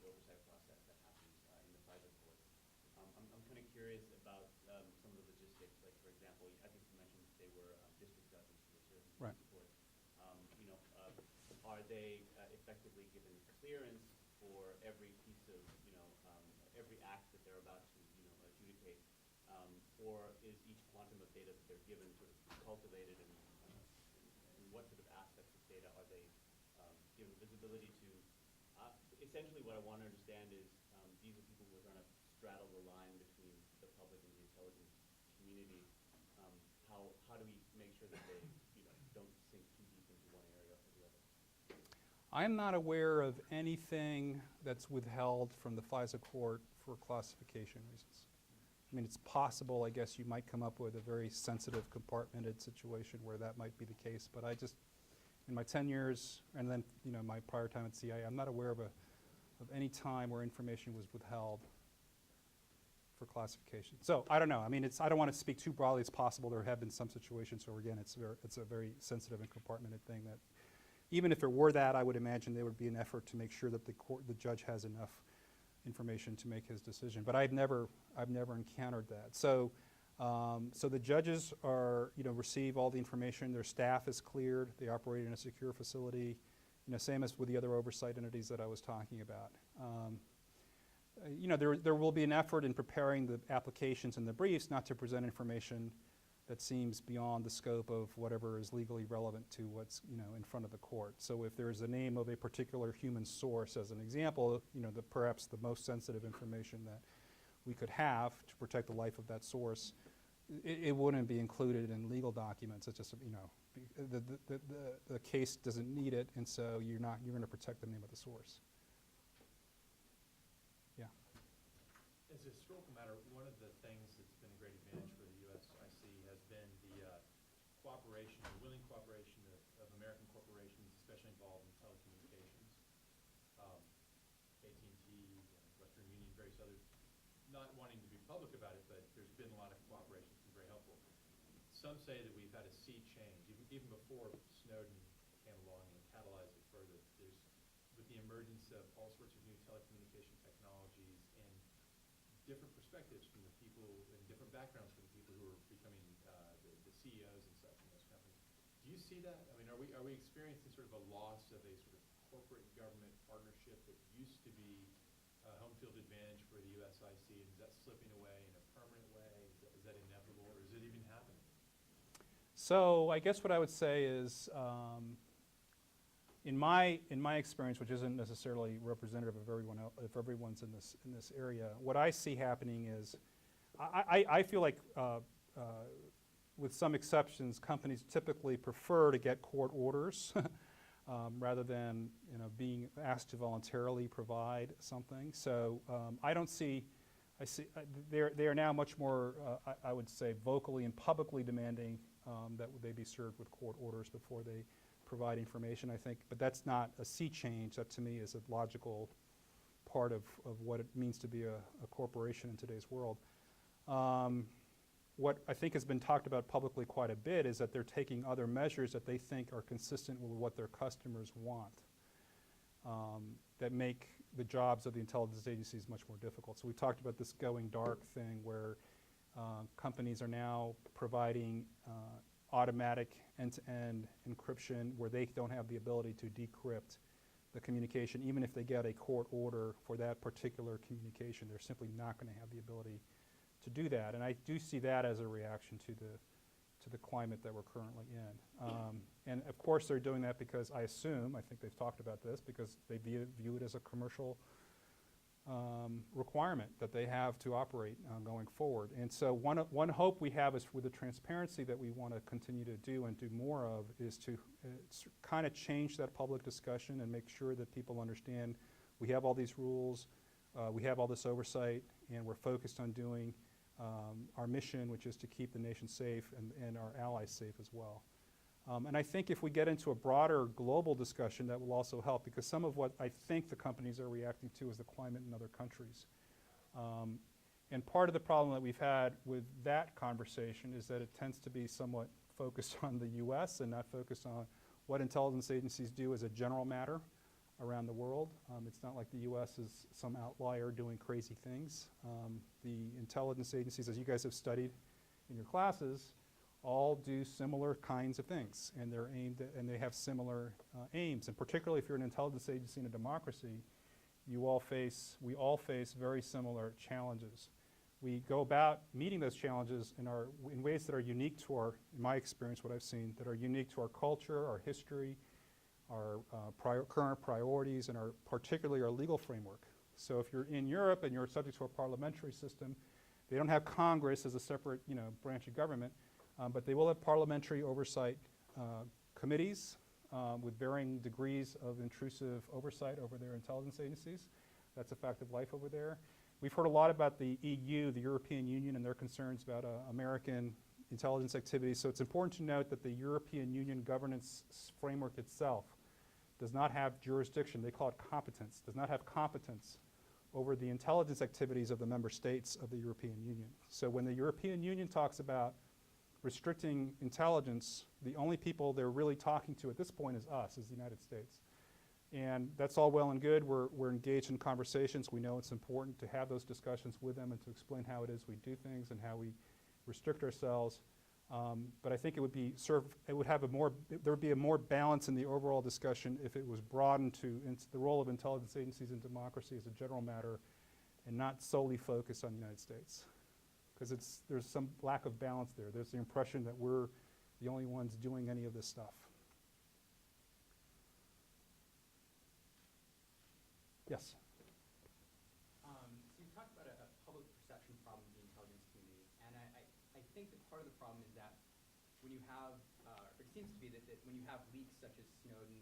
the oversight process that happens in the FISA court. I'm kind of curious about some of the logistics. Like, for example, I think you mentioned they were district judges who were serving Right. the court. Are they effectively given clearance for every piece of, every act that they're about to, adjudicate, or is each quantum of data that they're given sort of cultivated, and what sort of aspects of data are they given visibility to? Essentially, what I want to understand is these are people who are going to straddle the line between the public and the intelligence community. How do we make sure that they, don't sink too deep into one area or the other? I am not aware of anything that's withheld from the FISA court for classification reasons. I mean, it's possible, I guess, you might come up with a very sensitive, compartmented situation where that might be the case, but I just, in my 10 years, and then, my prior time at CIA, I'm not aware of any time where information was withheld for classification. So, I don't know. I mean, I don't want to speak too broadly. It's possible there have been some situations where, again, it's a very sensitive and compartmented thing that, even if it were that, I would imagine there would be an effort to make sure that the judge has enough information to make his decision. But I've never encountered that. So the judges are, receive all the information. Their staff is cleared. They operate in a secure facility. same as with the other oversight entities that I was talking about. There will be an effort in preparing the applications and the briefs not to present information that seems beyond the scope of whatever is legally relevant to what's in front of the court. So if there's a name of a particular human source, as an example, perhaps the most sensitive information that we could have to protect the life of that source, it wouldn't be included in legal documents. It's just the case doesn't need it, and so you're going to protect the name of the source. Yeah. As a historical matter, one of the things that's been a great advantage for the USIC has been the cooperation, the willing cooperation of American corporations, especially involved in telecommunications. AT&T, Western Union, various others, not wanting to be public about it, but there's been a lot of cooperation. It's been very helpful. Some say that we've had a sea change, even before Snowden came along and catalyzed it further. With the emergence of all sorts of new telecommunication technologies and different perspectives from the people and different backgrounds from the people who are becoming the CEOs and such in those companies. Do you see that? I mean, are we experiencing sort of a loss of a sort of corporate government partnership that used to be a home field advantage for the USIC, and is that slipping away in a permanent way? Is that inevitable, or is it even happening? So I guess what I would say is, in my experience, which isn't necessarily representative of everyone else, if everyone's in this area, what I see happening is, I feel like, with some exceptions, companies typically prefer to get court orders rather than being asked to voluntarily provide something. So they are now much more, I would say, vocally and publicly demanding that they be served with court orders before they provide information, I think. But that's not a sea change. That, to me, is a logical part of what it means to be a corporation in today's world. What I think has been talked about publicly quite a bit is that they're taking other measures that they think are consistent with what their customers want, that make the jobs of the intelligence agencies much more difficult. So we talked about this going dark thing where companies are now providing automatic end-to-end encryption where they don't have the ability to decrypt the communication. Even if they get a court order for that particular communication, they're simply not going to have the ability to do that. And I do see that as a reaction to the climate that we're currently in. And of course they're doing that because I think they've talked about this, because they view it as a commercial requirement that they have to operate going forward. And so one hope we have is, with the transparency that we want to continue to do and do more of, is to kind of change that public discussion and make sure that people understand we have all these rules, we have all this oversight, and we're focused on doing our mission, which is to keep the nation safe and our allies safe as well. And I think if we get into a broader global discussion, that will also help, because some of what I think the companies are reacting to is the climate in other countries. And part of the problem that we've had with that conversation is that it tends to be somewhat focused on the US and not focused on what intelligence agencies do as a general matter around the world. It's not like the US is some outlier doing crazy things. The intelligence agencies, as you guys have studied in your classes, all do similar kinds of things, and they're aimed at, and they have similar aims. And particularly if you're an intelligence agency in a democracy, we all face very similar challenges. We go about meeting those challenges in ways that are unique to our, in my experience, what I've seen, that are unique to our culture, our history, our current priorities, and particularly our legal framework. So if you're in Europe and you're subject to a parliamentary system, they don't have Congress as a separate branch of government, but they will have parliamentary oversight committees with varying degrees of intrusive oversight over their intelligence agencies. That's a fact of life over there. We've heard a lot about the EU, the European Union, and their concerns about American intelligence activities. So it's important to note that the European Union governance framework itself does not have jurisdiction. They call it competence. Does not have competence over the intelligence activities of the member states of the European Union. So when the European Union talks about restricting intelligence, the only people they're really talking to at this point is us, as the United States. And that's all well and good. We're engaged in conversations. We know it's important to have those discussions with them and to explain how it is we do things and how we restrict ourselves. But I think it would be there would be a more balance in the overall discussion if it was broadened to the role of intelligence agencies in democracy as a general matter and not solely focused on the United States. Because there's some lack of balance there. There's the impression that we're the only ones doing any of this stuff. Yes? So you talked about a public perception problem in the intelligence community, and I think that part of the problem is that when you have, or it seems to be that when you have leaks such as Snowden,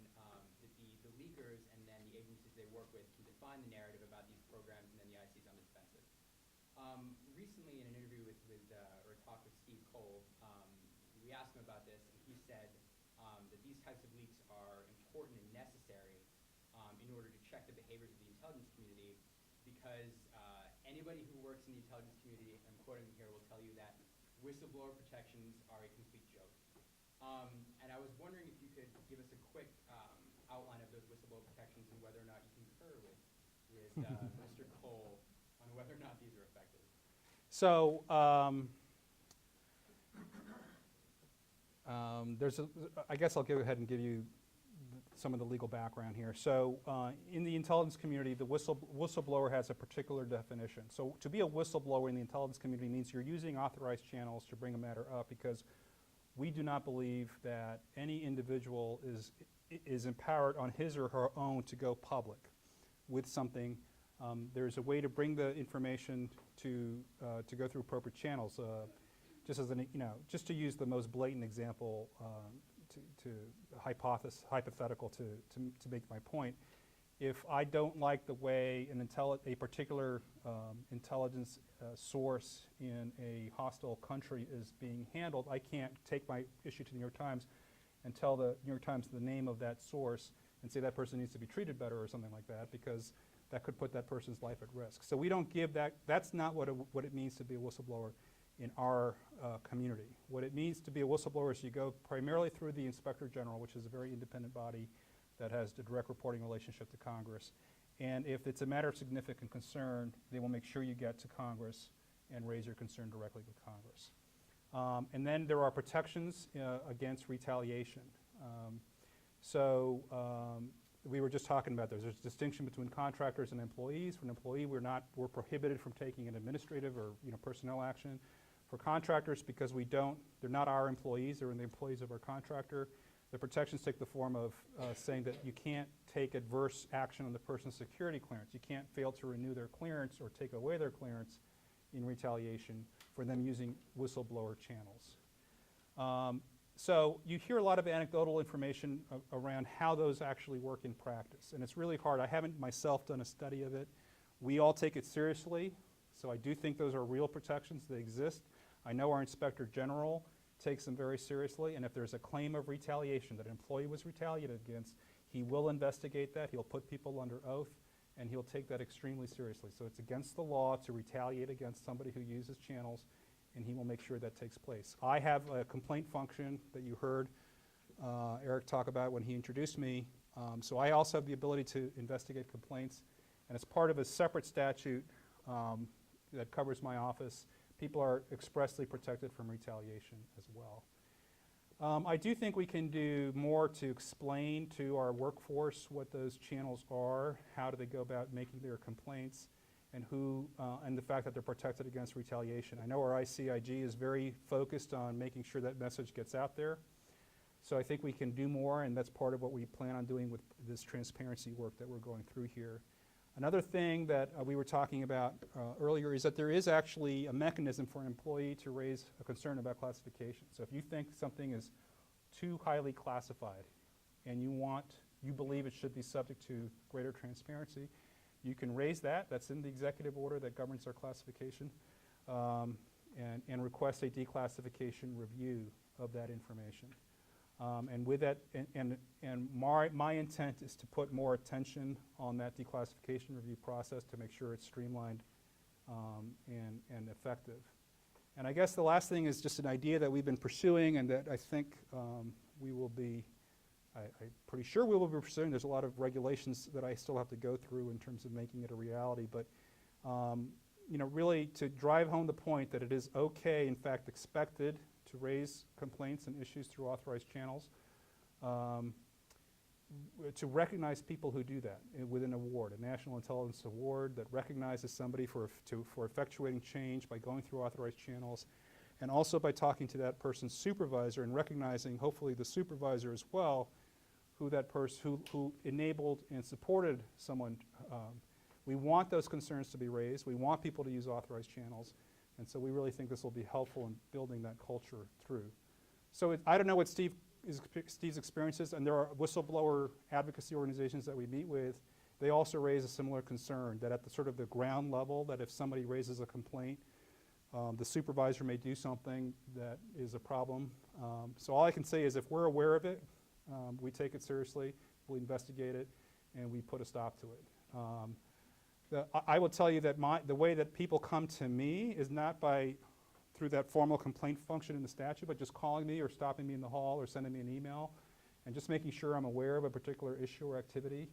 that the leakers and then the agencies they work with can define the narrative about these programs, and then the IC is on the defensive. Recently, in an interview or a talk with Steve Cole, we asked him about this, and he said that these types of leaks are important and necessary in order to check the behaviors of the intelligence community, because anybody who works in the intelligence community, I'm quoting him here, will tell you that whistleblower protections are a complete joke. And I was wondering if you could give us a quick outline of those whistleblower protections and whether or not you concur with Mr. Cole on whether or not these are effective. So I guess I'll go ahead and give you some of the legal background here. So in the intelligence community, the whistleblower has a particular definition. So to be a whistleblower in the intelligence community means you're using authorized channels to bring a matter up, because we do not believe that any individual is empowered on his or her own to go public with something. There's a way to bring the information to go through appropriate channels. Just to use the most blatant example, hypothetical to make my point, if I don't like the way a particular intelligence source in a hostile country is being handled, I can't take my issue to the New York Times and tell the New York Times the name of that source and say that person needs to be treated better or something like that, because that could put that person's life at risk. So we don't give that. That's not what it means to be a whistleblower in our community. What it means to be a whistleblower is you go primarily through the Inspector General, which is a very independent body that has the direct reporting relationship to Congress. And if it's a matter of significant concern, they will make sure you get to Congress and raise your concern directly with Congress. And then there are protections against retaliation. We were just talking about there's a distinction between contractors and employees. For an employee, we're prohibited from taking an administrative or personnel action. For contractors, because they're not our employees, they're the employees of our contractor, the protections take the form of saying that you can't take adverse action on the person's security clearance. You can't fail to renew their clearance or take away their clearance in retaliation for them using whistleblower channels. So you hear a lot of anecdotal information around how those actually work in practice, and it's really hard. I haven't myself done a study of it. We all take it seriously, so I do think those are real protections that exist. I know our Inspector General takes them very seriously, and if there's a claim of retaliation that an employee was retaliated against, he will investigate that, he'll put people under oath, and he'll take that extremely seriously. So it's against the law to retaliate against somebody who uses channels, and he will make sure that takes place. I have a complaint function that you heard Eric talk about when he introduced me. So I also have the ability to investigate complaints, and it's part of a separate statute that covers my office. People are expressly protected from retaliation as well. I do think we can do more to explain to our workforce what those channels are, how do they go about making their complaints, and and the fact that they're protected against retaliation. I know our ICIG is very focused on making sure that message gets out there. So I think we can do more, and that's part of what we plan on doing with this transparency work that we're going through here. Another thing that we were talking about earlier is that there is actually a mechanism for an employee to raise a concern about classification. So if you think something is too highly classified and you believe it should be subject to greater transparency, you can raise that. That's in the executive order that governs our classification, and request a declassification review of that information. And with that, my intent is to put more attention on that declassification review process to make sure it's streamlined and effective. And I guess the last thing is just an idea that we've been pursuing, and that I think we will be, I'm pretty sure we will be pursuing. There's a lot of regulations that I still have to go through in terms of making it a reality, but really to drive home the point that it is okay, in fact expected, to raise complaints and issues through authorized channels, to recognize people who do that with an award, a National Intelligence Award that recognizes somebody for effectuating change by going through authorized channels, and also by talking to that person's supervisor and recognizing, hopefully, the supervisor as well, who that person who enabled and supported someone. We want those concerns to be raised. We want people to use authorized channels, and so we really think this will be helpful in building that culture through. So I don't know what Steve's experiences, and there are whistleblower advocacy organizations that we meet with. They also raise a similar concern that at the sort of the ground level, that if somebody raises a complaint, the supervisor may do something that is a problem. So all I can say is if we're aware of it, we take it seriously, we investigate it, and we put a stop to it. I will tell you that the way that people come to me is not through that formal complaint function in the statute, but just calling me or stopping me in the hall or sending me an email and just making sure I'm aware of a particular issue or activity,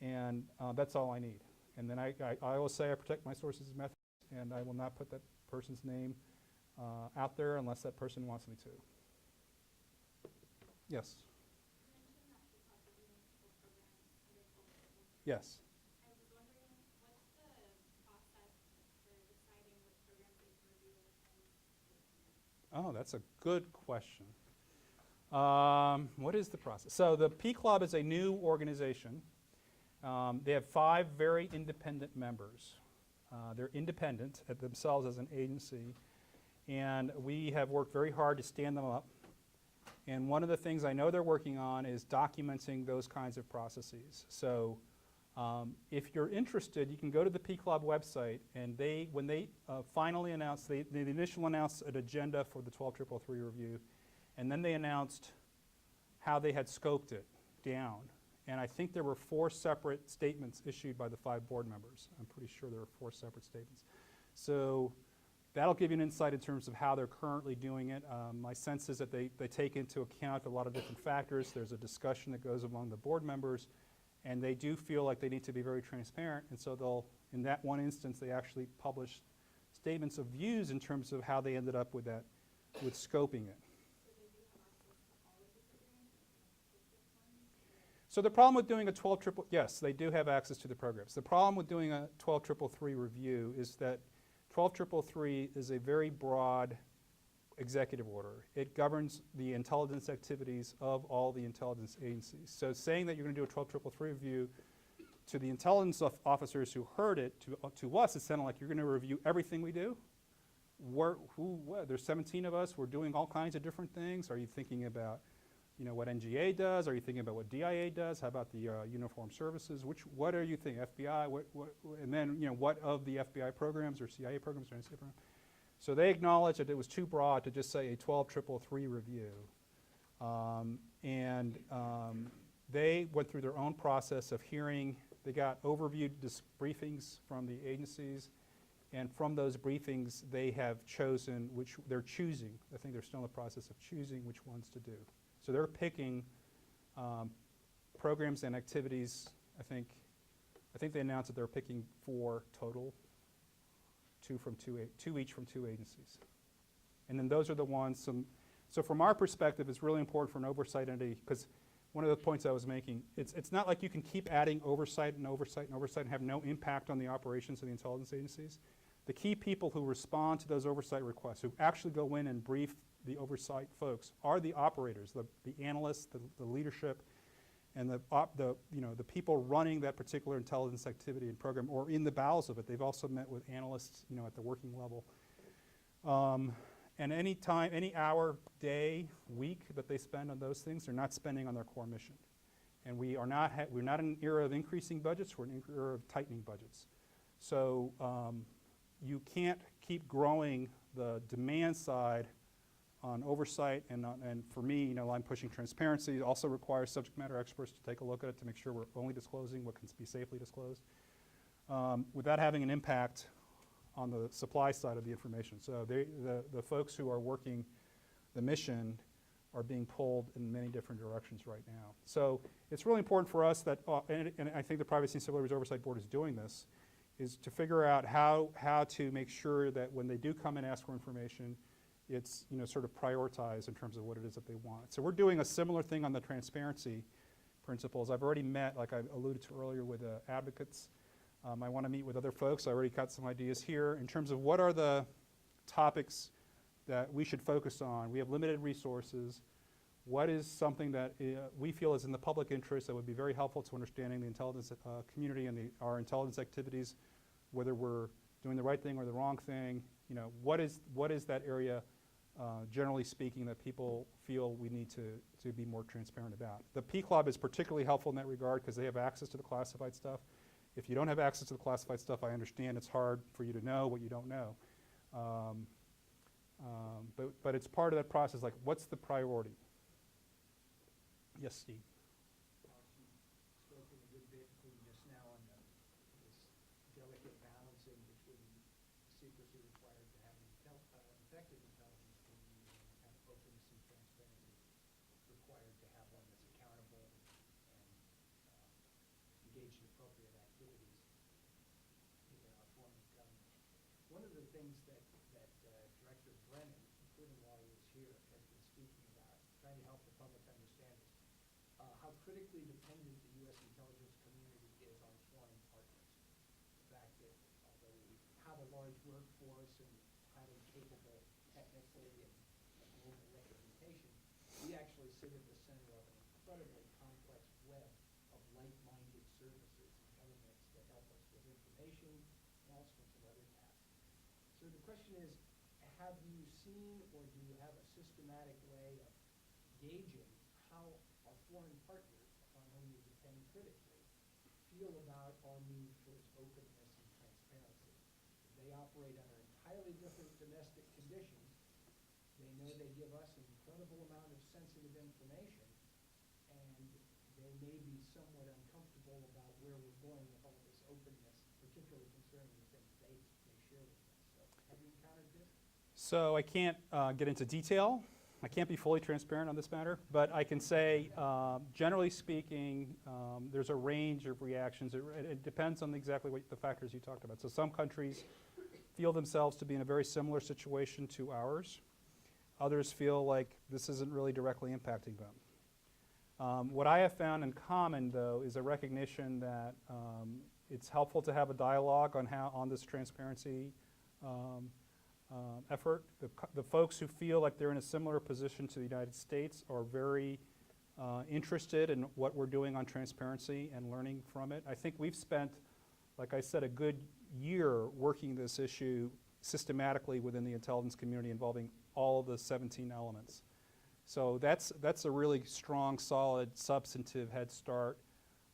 and that's all I need. And then I always say I protect my sources and methods, and I will not put that person's name out there unless that person wants me to. Yes? Yes. Oh, that's a good question. What is the process? So the P Club is a new organization. They have 5 very independent members. They're independent at themselves as an agency, and we have worked very hard to stand them up. And one of the things I know they're working on is documenting those kinds of processes. So if you're interested, you can go to the P Club website, and when they finally announced, they initially announced an agenda for the 12333 review, and then they announced how they had scoped it down. And I think there were 4 separate statements issued by the 5 board members. I'm pretty sure there were 4 separate statements. So that'll give you an insight in terms of how they're currently doing it. My sense is that they take into account a lot of different factors. There's a discussion that goes among the board members, and they do feel like they need to be very transparent, and so they'll, in that one instance, they actually published statements of views in terms of how they ended up with that, with scoping it. So the problem with doing a 12333, yes, they do have access to the programs. The problem with doing a 12333 review is that 12333 is a very broad executive order. It governs the intelligence activities of all the intelligence agencies. So saying that you're going to do a 12333 review to the intelligence officers who heard it, to us, it sounded like you're going to review everything we do. There's 17 of us. We're doing all kinds of different things. Are you thinking about, what NGA does? Are you thinking about what DIA does? How about the uniformed services? What are you thinking? FBI? And then, what of the FBI programs or CIA programs or NCA programs? So they acknowledged that it was too broad to just say a 12333 review. They went through their own process of hearing. They got overview briefings from the agencies, and from those briefings, they have chosen they're choosing. I think they're still in the process of choosing which ones to do. So they're picking programs and activities. I think they announced that they're picking 4 total, 2 each from 2 agencies. And then those are the ones. So from our perspective, it's really important for an oversight entity, because one of the points I was making, it's not like you can keep adding oversight and oversight and oversight and have no impact on the operations of the intelligence agencies. The key people who respond to those oversight requests, who actually go in and brief the oversight folks, are the operators, the analysts, the leadership, and the people running that particular intelligence activity and program, or in the bowels of it. They've also met with analysts, at the working level. And any time, any hour, day, week that they spend on those things, they're not spending on their core mission. And we're not in an era of increasing budgets. We're in an era of tightening budgets. So you can't keep growing the demand side on oversight, and for me, I'm pushing transparency. It also requires subject matter experts to take a look at it to make sure we're only disclosing what can be safely disclosed, without having an impact on the supply side of the information. So the folks who are working the mission are being pulled in many different directions right now. So it's really important for us that, and I think the Privacy and Civil Liberties Oversight Board is doing this, is to figure out how to make sure that when they do come and ask for information, it's sort of prioritized in terms of what it is that they want. So we're doing a similar thing on the transparency principles. I've already met, like I alluded to earlier, with advocates. I want to meet with other folks. I already got some ideas here in terms of what are the topics that we should focus on. We have limited resources. What is something that we feel is in the public interest that would be very helpful to understanding the intelligence community and our intelligence activities, whether we're doing the right thing or the wrong thing? What is that area, generally speaking, that people feel we need to be more transparent about? The P Club is particularly helpful in that regard because they have access to the classified stuff. If you don't have access to the classified stuff, I understand it's hard for you to know what you don't know. But it's part of that process, like what's the priority? Yes, Steve. You spoke a good bit, including just now, on this delicate balancing between secrecy required to have an effective intelligence community and kind of openness and transparency required to have one that's accountable and engaged in appropriate activities within our form of government. One of the things that Director Brennan, including while he was here, has been speaking about, trying to help the public understand this, how critically dependent the U.S. intelligence community is on foreign partners. The fact that although we have a large workforce and highly capable technically and global representation, we actually sit at the center of an incredibly complex web of like-minded services and governments that help us with information and all sorts of other tasks. So the question is, have you seen or do you have a systematic way of gauging how our foreign partners, upon whom we depend critically, feel about our move towards openness and transparency? They operate under entirely different domestic conditions. They know they give us an incredible amount of sensitive information, and they may be somewhat uncomfortable about where we're going with all this openness, particularly concerning the things they share with us. So have you encountered this? So I can't get into detail. I can't be fully transparent on this matter, but I can say, generally speaking, there's a range of reactions. It depends on exactly what the factors you talked about. So some countries feel themselves to be in a very similar situation to ours. Others feel like this isn't really directly impacting them. What I have found in common, though, is a recognition that it's helpful to have a dialogue on this transparency effort. The folks who feel like they're in a similar position to the United States are very interested in what we're doing on transparency and learning from it. I think we've spent, like I said, a good year working this issue systematically within the intelligence community involving all of the 17 elements. So that's a really strong, solid, substantive head start.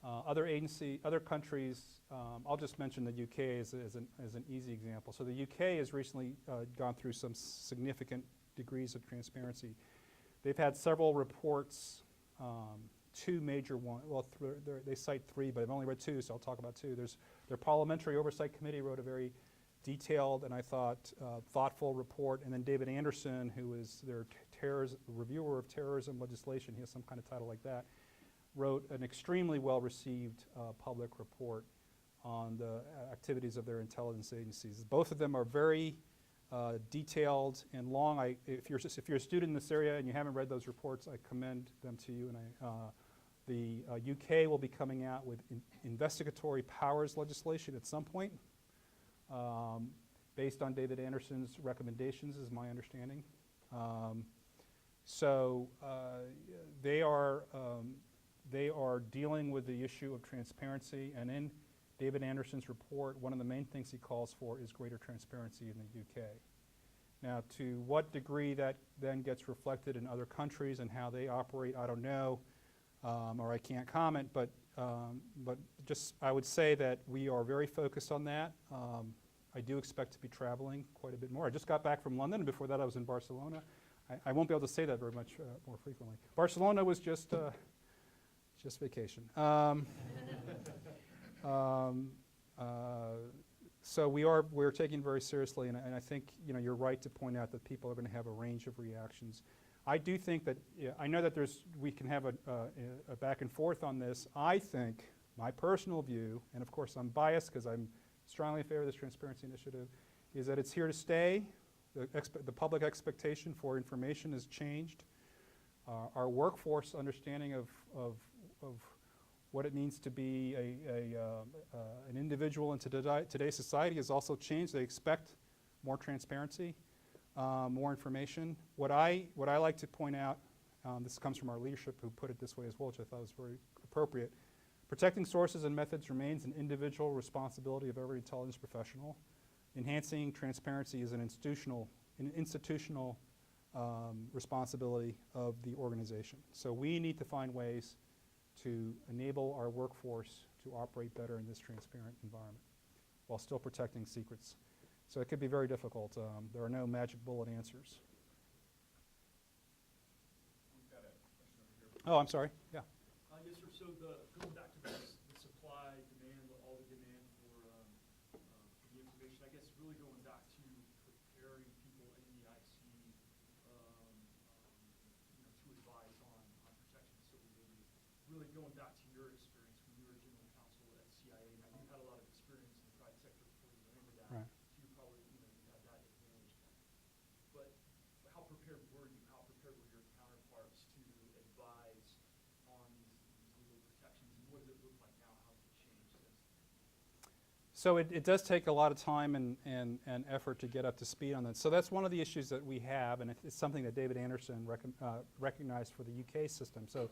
Other countries, I'll just mention the UK as an easy example. So the UK has recently gone through some significant degrees of transparency. They've had several reports, two major ones. Well, they cite three, but I've only read two, so I'll talk about two. Their Parliamentary Oversight Committee wrote a very detailed and I thought thoughtful report, and then David Anderson, who is their reviewer of terrorism legislation, he has some kind of title like that, wrote an extremely well-received public report on the activities of their intelligence agencies. Both of them are very detailed and long. If you're a student in this area and you haven't read those reports, I commend them to you. And the UK will be coming out with investigatory powers legislation at some point, based on David Anderson's recommendations, is my understanding. So they are dealing with the issue of transparency, and in David Anderson's report, one of the main things he calls for is greater transparency in the UK. Now, to what degree that then gets reflected in other countries and how they operate, I don't know, or I can't comment, but just I would say that we are very focused on that. I do expect to be traveling quite a bit more. I just got back from London, and before that I was in Barcelona. I won't be able to say that very much more frequently. Barcelona was just vacation. So we're taking it very seriously, and I think you're right to point out that people are going to have a range of reactions. I do think that I know that we can have a back and forth on this. I think my personal view, and of course I'm biased because I'm strongly in favor of this transparency initiative, is that it's here to stay. The public expectation for information has changed. Our workforce understanding of what it means to be an individual in today's society has also changed. They expect more transparency, more information. What I like to point out, this comes from our leadership who put it this way as well, which I thought was very appropriate. Protecting sources and methods remains an individual responsibility of every intelligence professional. Enhancing transparency is an institutional responsibility of the organization. So we need to find ways to enable our workforce to operate better in this transparent environment while still protecting secrets. So it could be very difficult. There are no magic bullet answers. We've got a question over here. Oh, I'm sorry. Yeah. Yes, sir. So going back to the supply, demand, all the demand for the information, I guess really going back to preparing people in the IC, to advise on protection of civil liberties. Really going back to your experience when you were general counsel at CIA. Now you had a lot of experience in the private sector before you went into that. Right. So you probably, you had that advantage. But how prepared were you? How prepared were your counterparts to advise on these legal protections? And what does it look like now? How has it changed since? So it does take a lot of time and effort to get up to speed on that. So that's one of the issues that we have, and it's something that David Anderson recognized for the UK system. So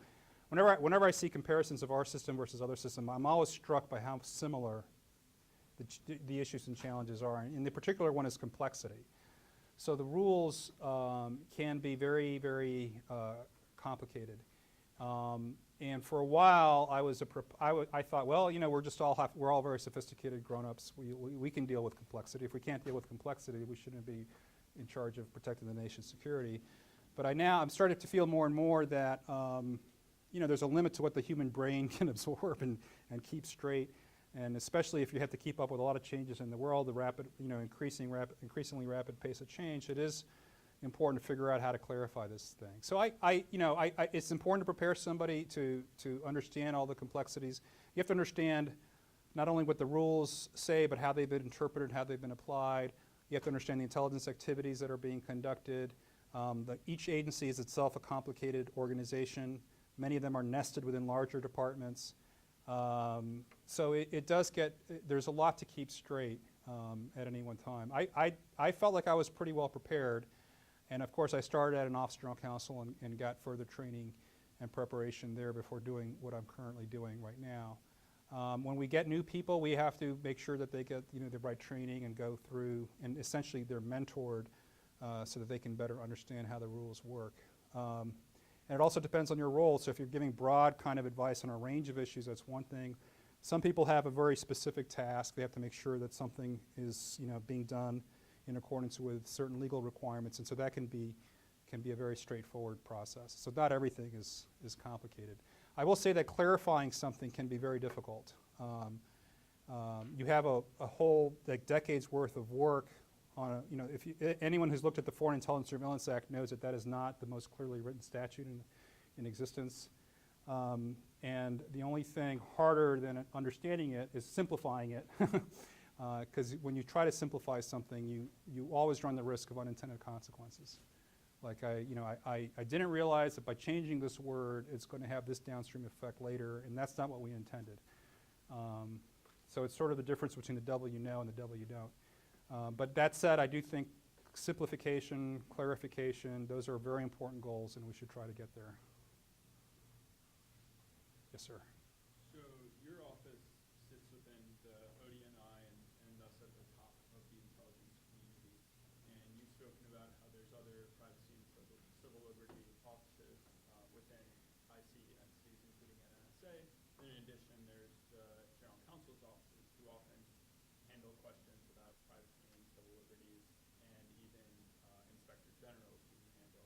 whenever I see comparisons of our system versus other systems, I'm always struck by how similar the issues and challenges are. And the particular one is complexity. So the rules can be very, very complicated. And for a while, I thought, well, we're all very sophisticated grown-ups. We can deal with complexity. If we can't deal with complexity, we shouldn't be in charge of protecting the nation's security. But I'm starting to feel more and more that there's a limit to what the human brain can absorb and keep straight. And especially if you have to keep up with a lot of changes in the world, the rapid, increasingly rapid pace of change, it is important to figure out how to clarify this thing. So it's important to prepare somebody to understand all the complexities. You have to understand not only what the rules say, but how they've been interpreted, how they've been applied. You have to understand the intelligence activities that are being conducted. Each agency is itself a complicated organization. Many of them are nested within larger departments. So there's a lot to keep straight at any one time. I felt like I was pretty well prepared. And of course, I started at an Office General Counsel and got further training and preparation there before doing what I'm currently doing right now. When we get new people, we have to make sure that they get the right training and go through, and essentially they're mentored so that they can better understand how the rules work. And it also depends on your role. So if you're giving broad kind of advice on a range of issues, that's one thing. Some people have a very specific task. They have to make sure that something is being done in accordance with certain legal requirements, and so that can be a very straightforward process. So not everything is complicated. I will say that clarifying something can be very difficult. You have a whole decades worth of work on anyone who's looked at the Foreign Intelligence Surveillance Act knows that is not the most clearly written statute in existence. And the only thing harder than understanding it is simplifying it. Because when you try to simplify something, you always run the risk of unintended consequences. Like I didn't realize that by changing this word, it's going to have this downstream effect later, and that's not what we intended. So it's sort of the difference between the double you know and the double you don't. But that said, I do think simplification, clarification, those are very important goals, and we should try to get there. Yes, sir. So your office sits within the ODNI and thus at the top of the intelligence community. And you've spoken about how there's other privacy and civil liberty offices within IC entities, including at NSA. And in addition, there's the General Counsel's offices who often handle questions about privacy and civil liberties, and even inspector generals who handle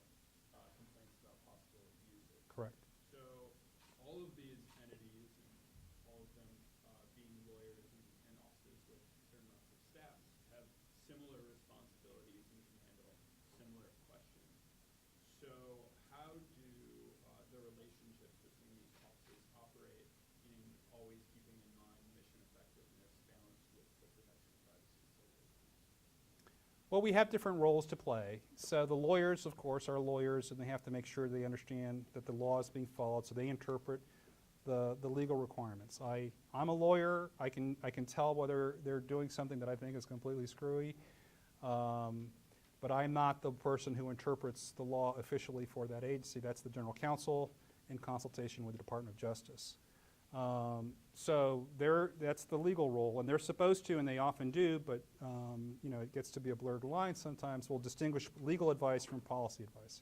complaints about possible abuses. Correct. So all of these entities, and all of them being lawyers and offices with certain amounts of staff, have similar responsibilities and can handle similar questions. So how do the relationships between these offices operate in always keeping in mind mission effectiveness balanced with the protection of privacy and civil liberties? Well, we have different roles to play. So the lawyers, of course, are lawyers, and they have to make sure they understand that the law is being followed, so they interpret the legal requirements. I'm a lawyer. I can tell whether they're doing something that I think is completely screwy, but I'm not the person who interprets the law officially for that agency. That's the general counsel in consultation with the Department of Justice. So that's the legal role, and they're supposed to, and they often do, but you know, it gets to be a blurred line sometimes. We'll distinguish legal advice from policy advice.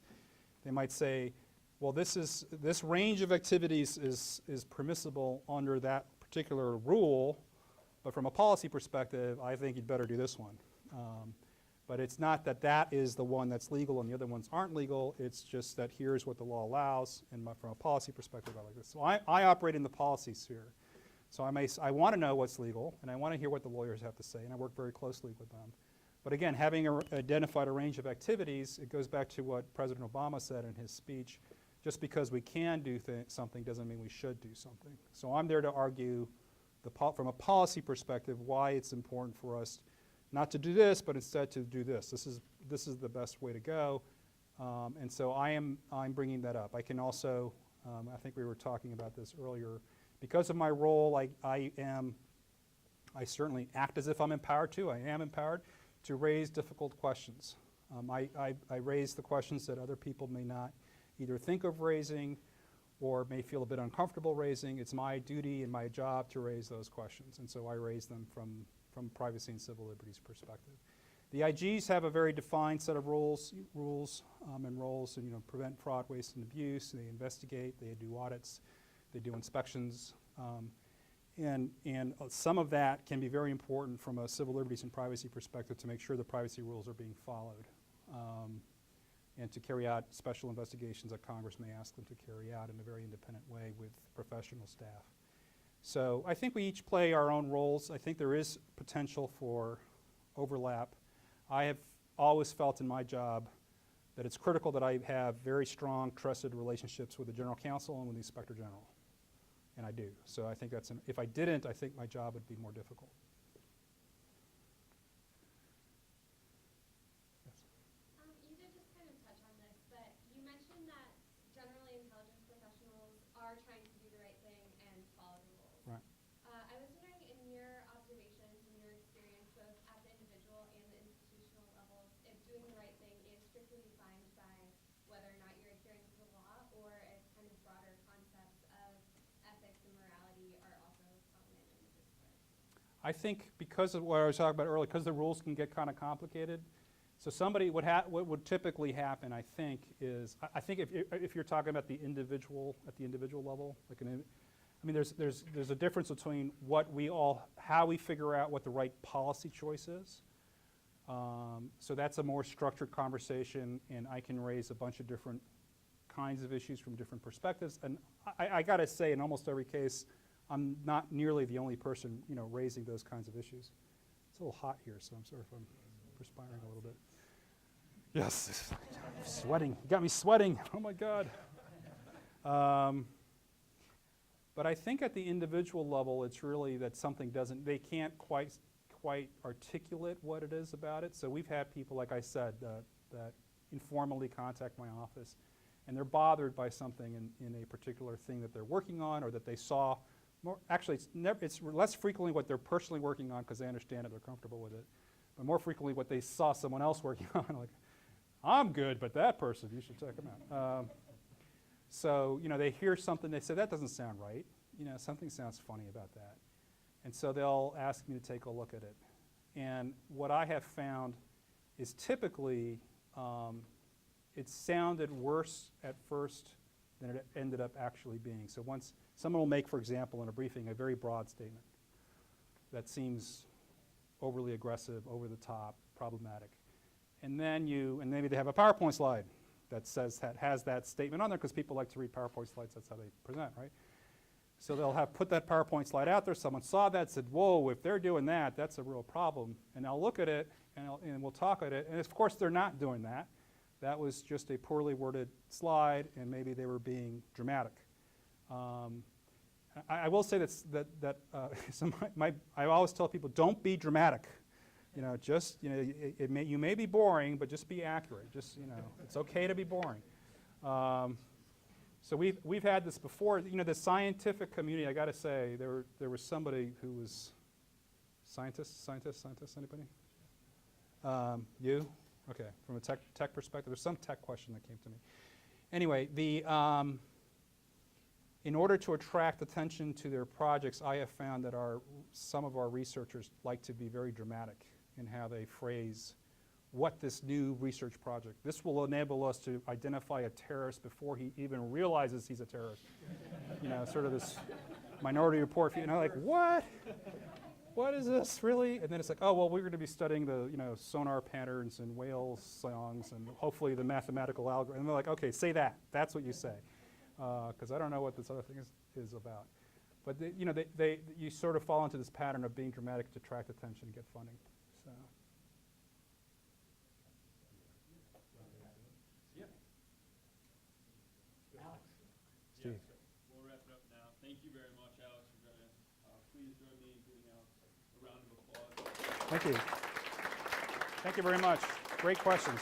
They might say, well, this range of activities is permissible under that particular rule, but from a policy perspective, I think you'd better do this one. But it's not that that is the one that's legal and the other ones aren't legal. It's just that here's what the law allows, and from a policy perspective, I like this. So I operate in the policy sphere. So I want to know what's legal, and I want to hear what the lawyers have to say, and I work very closely with them. But again, having identified a range of activities, it goes back to what President Obama said in his speech. Just because we can do something doesn't mean we should do something. So I'm there to argue from a policy perspective why it's important for us not to do this, but instead to do this. This is the best way to go, and so I'm bringing that up. I can also, I think we were talking about this earlier, because of my role, I certainly act as if I'm empowered to. I am empowered to raise difficult questions. I raise the questions that other people may not either think of raising or may feel a bit uncomfortable raising. It's my duty and my job to raise those questions, and so I raise them from privacy and civil liberties perspective. The IGs have a very defined set of rules and roles, and prevent fraud, waste, and abuse. They investigate, they do audits, they do inspections, and some of that can be very important from a civil liberties and privacy perspective to make sure the privacy rules are being followed, and to carry out special investigations that Congress may ask them to carry out in a very independent way with professional staff. So I think we each play our own roles. I think there is potential for overlap. I have always felt in my job that it's critical that I have very strong, trusted relationships with the General Counsel and with the Inspector General, and I do. So I think if I didn't, I think my job would be more difficult. You did just kind of touch on this, but you mentioned that generally intelligence professionals are trying to do the right thing and follow the rules. Right. I was wondering, in your observations and your experience, both at the individual and the institutional levels, if doing the right thing is strictly defined by whether or not you're adhering to the law, or if kind of broader concepts of ethics and morality are also prominent in the discourse. I think because of what I was talking about earlier, because the rules can get kind of complicated, so what would typically happen, I think, is I think if you're talking about the individual at the individual level, there's a difference between how we figure out what the right policy choice is. So that's a more structured conversation, and I can raise a bunch of different kinds of issues from different perspectives. And I got to say, in almost every case, I'm not nearly the only person, raising those kinds of issues. It's a little hot here, so I'm sorry if I'm perspiring a little bit. Yes, I'm sweating. You got me sweating. Oh my God. But I think at the individual level, it's really that they can't quite articulate what it is about it. So we've had people, like I said, that informally contact my office, and they're bothered by something in a particular thing that they're working on, or that they saw. It's less frequently what they're personally working on because they understand it, they're comfortable with it, but more frequently what they saw someone else working on, like, I'm good, but that person, you should check them out. So, they hear something, they say, that doesn't sound right. Something sounds funny about that. And so they'll ask me to take a look at it. And what I have found is typically it sounded worse at first than it ended up actually being. So once someone will make, for example, in a briefing, a very broad statement that seems overly aggressive, over the top, problematic. And then maybe they have a PowerPoint slide that has that statement on there, because people like to read PowerPoint slides, that's how they present, right? So they'll put that PowerPoint slide out there, someone saw that, said, whoa, if they're doing that, that's a real problem. And I'll look at it, and we'll talk at it, and of course they're not doing that. That was just a poorly worded slide, and maybe they were being dramatic. I will say that I always tell people, don't be dramatic. You know, just, you know, you may be boring, but just be accurate. Just, you know, it's okay to be boring. So we've had this before. You know, the scientific community, I got to say, there was somebody who was, scientist, anybody? You? Okay, from a tech perspective, there's some tech question that came to me. Anyway, in order to attract attention to their projects, I have found that some of our researchers like to be very dramatic in how they phrase what this new research project. This will enable us to identify a terrorist before he even realizes he's a terrorist. You know, sort of this Minority Report, you know, like, what? What is this, really? And then it's like, oh, well, we're going to be studying the, you know, sonar patterns and whale songs and hopefully the mathematical algorithm. And they're like, okay, say that. That's what you say. Because I don't know what this other thing is about. But, you know, you sort of fall into this pattern of being dramatic to attract attention and get funding. So. Yeah. Alex. Steve. Yeah, so we'll wrap it up now. Thank you very much, Alex. We're going to please join me in giving Alex a round of applause. Thank you. Thank you very much. Great questions.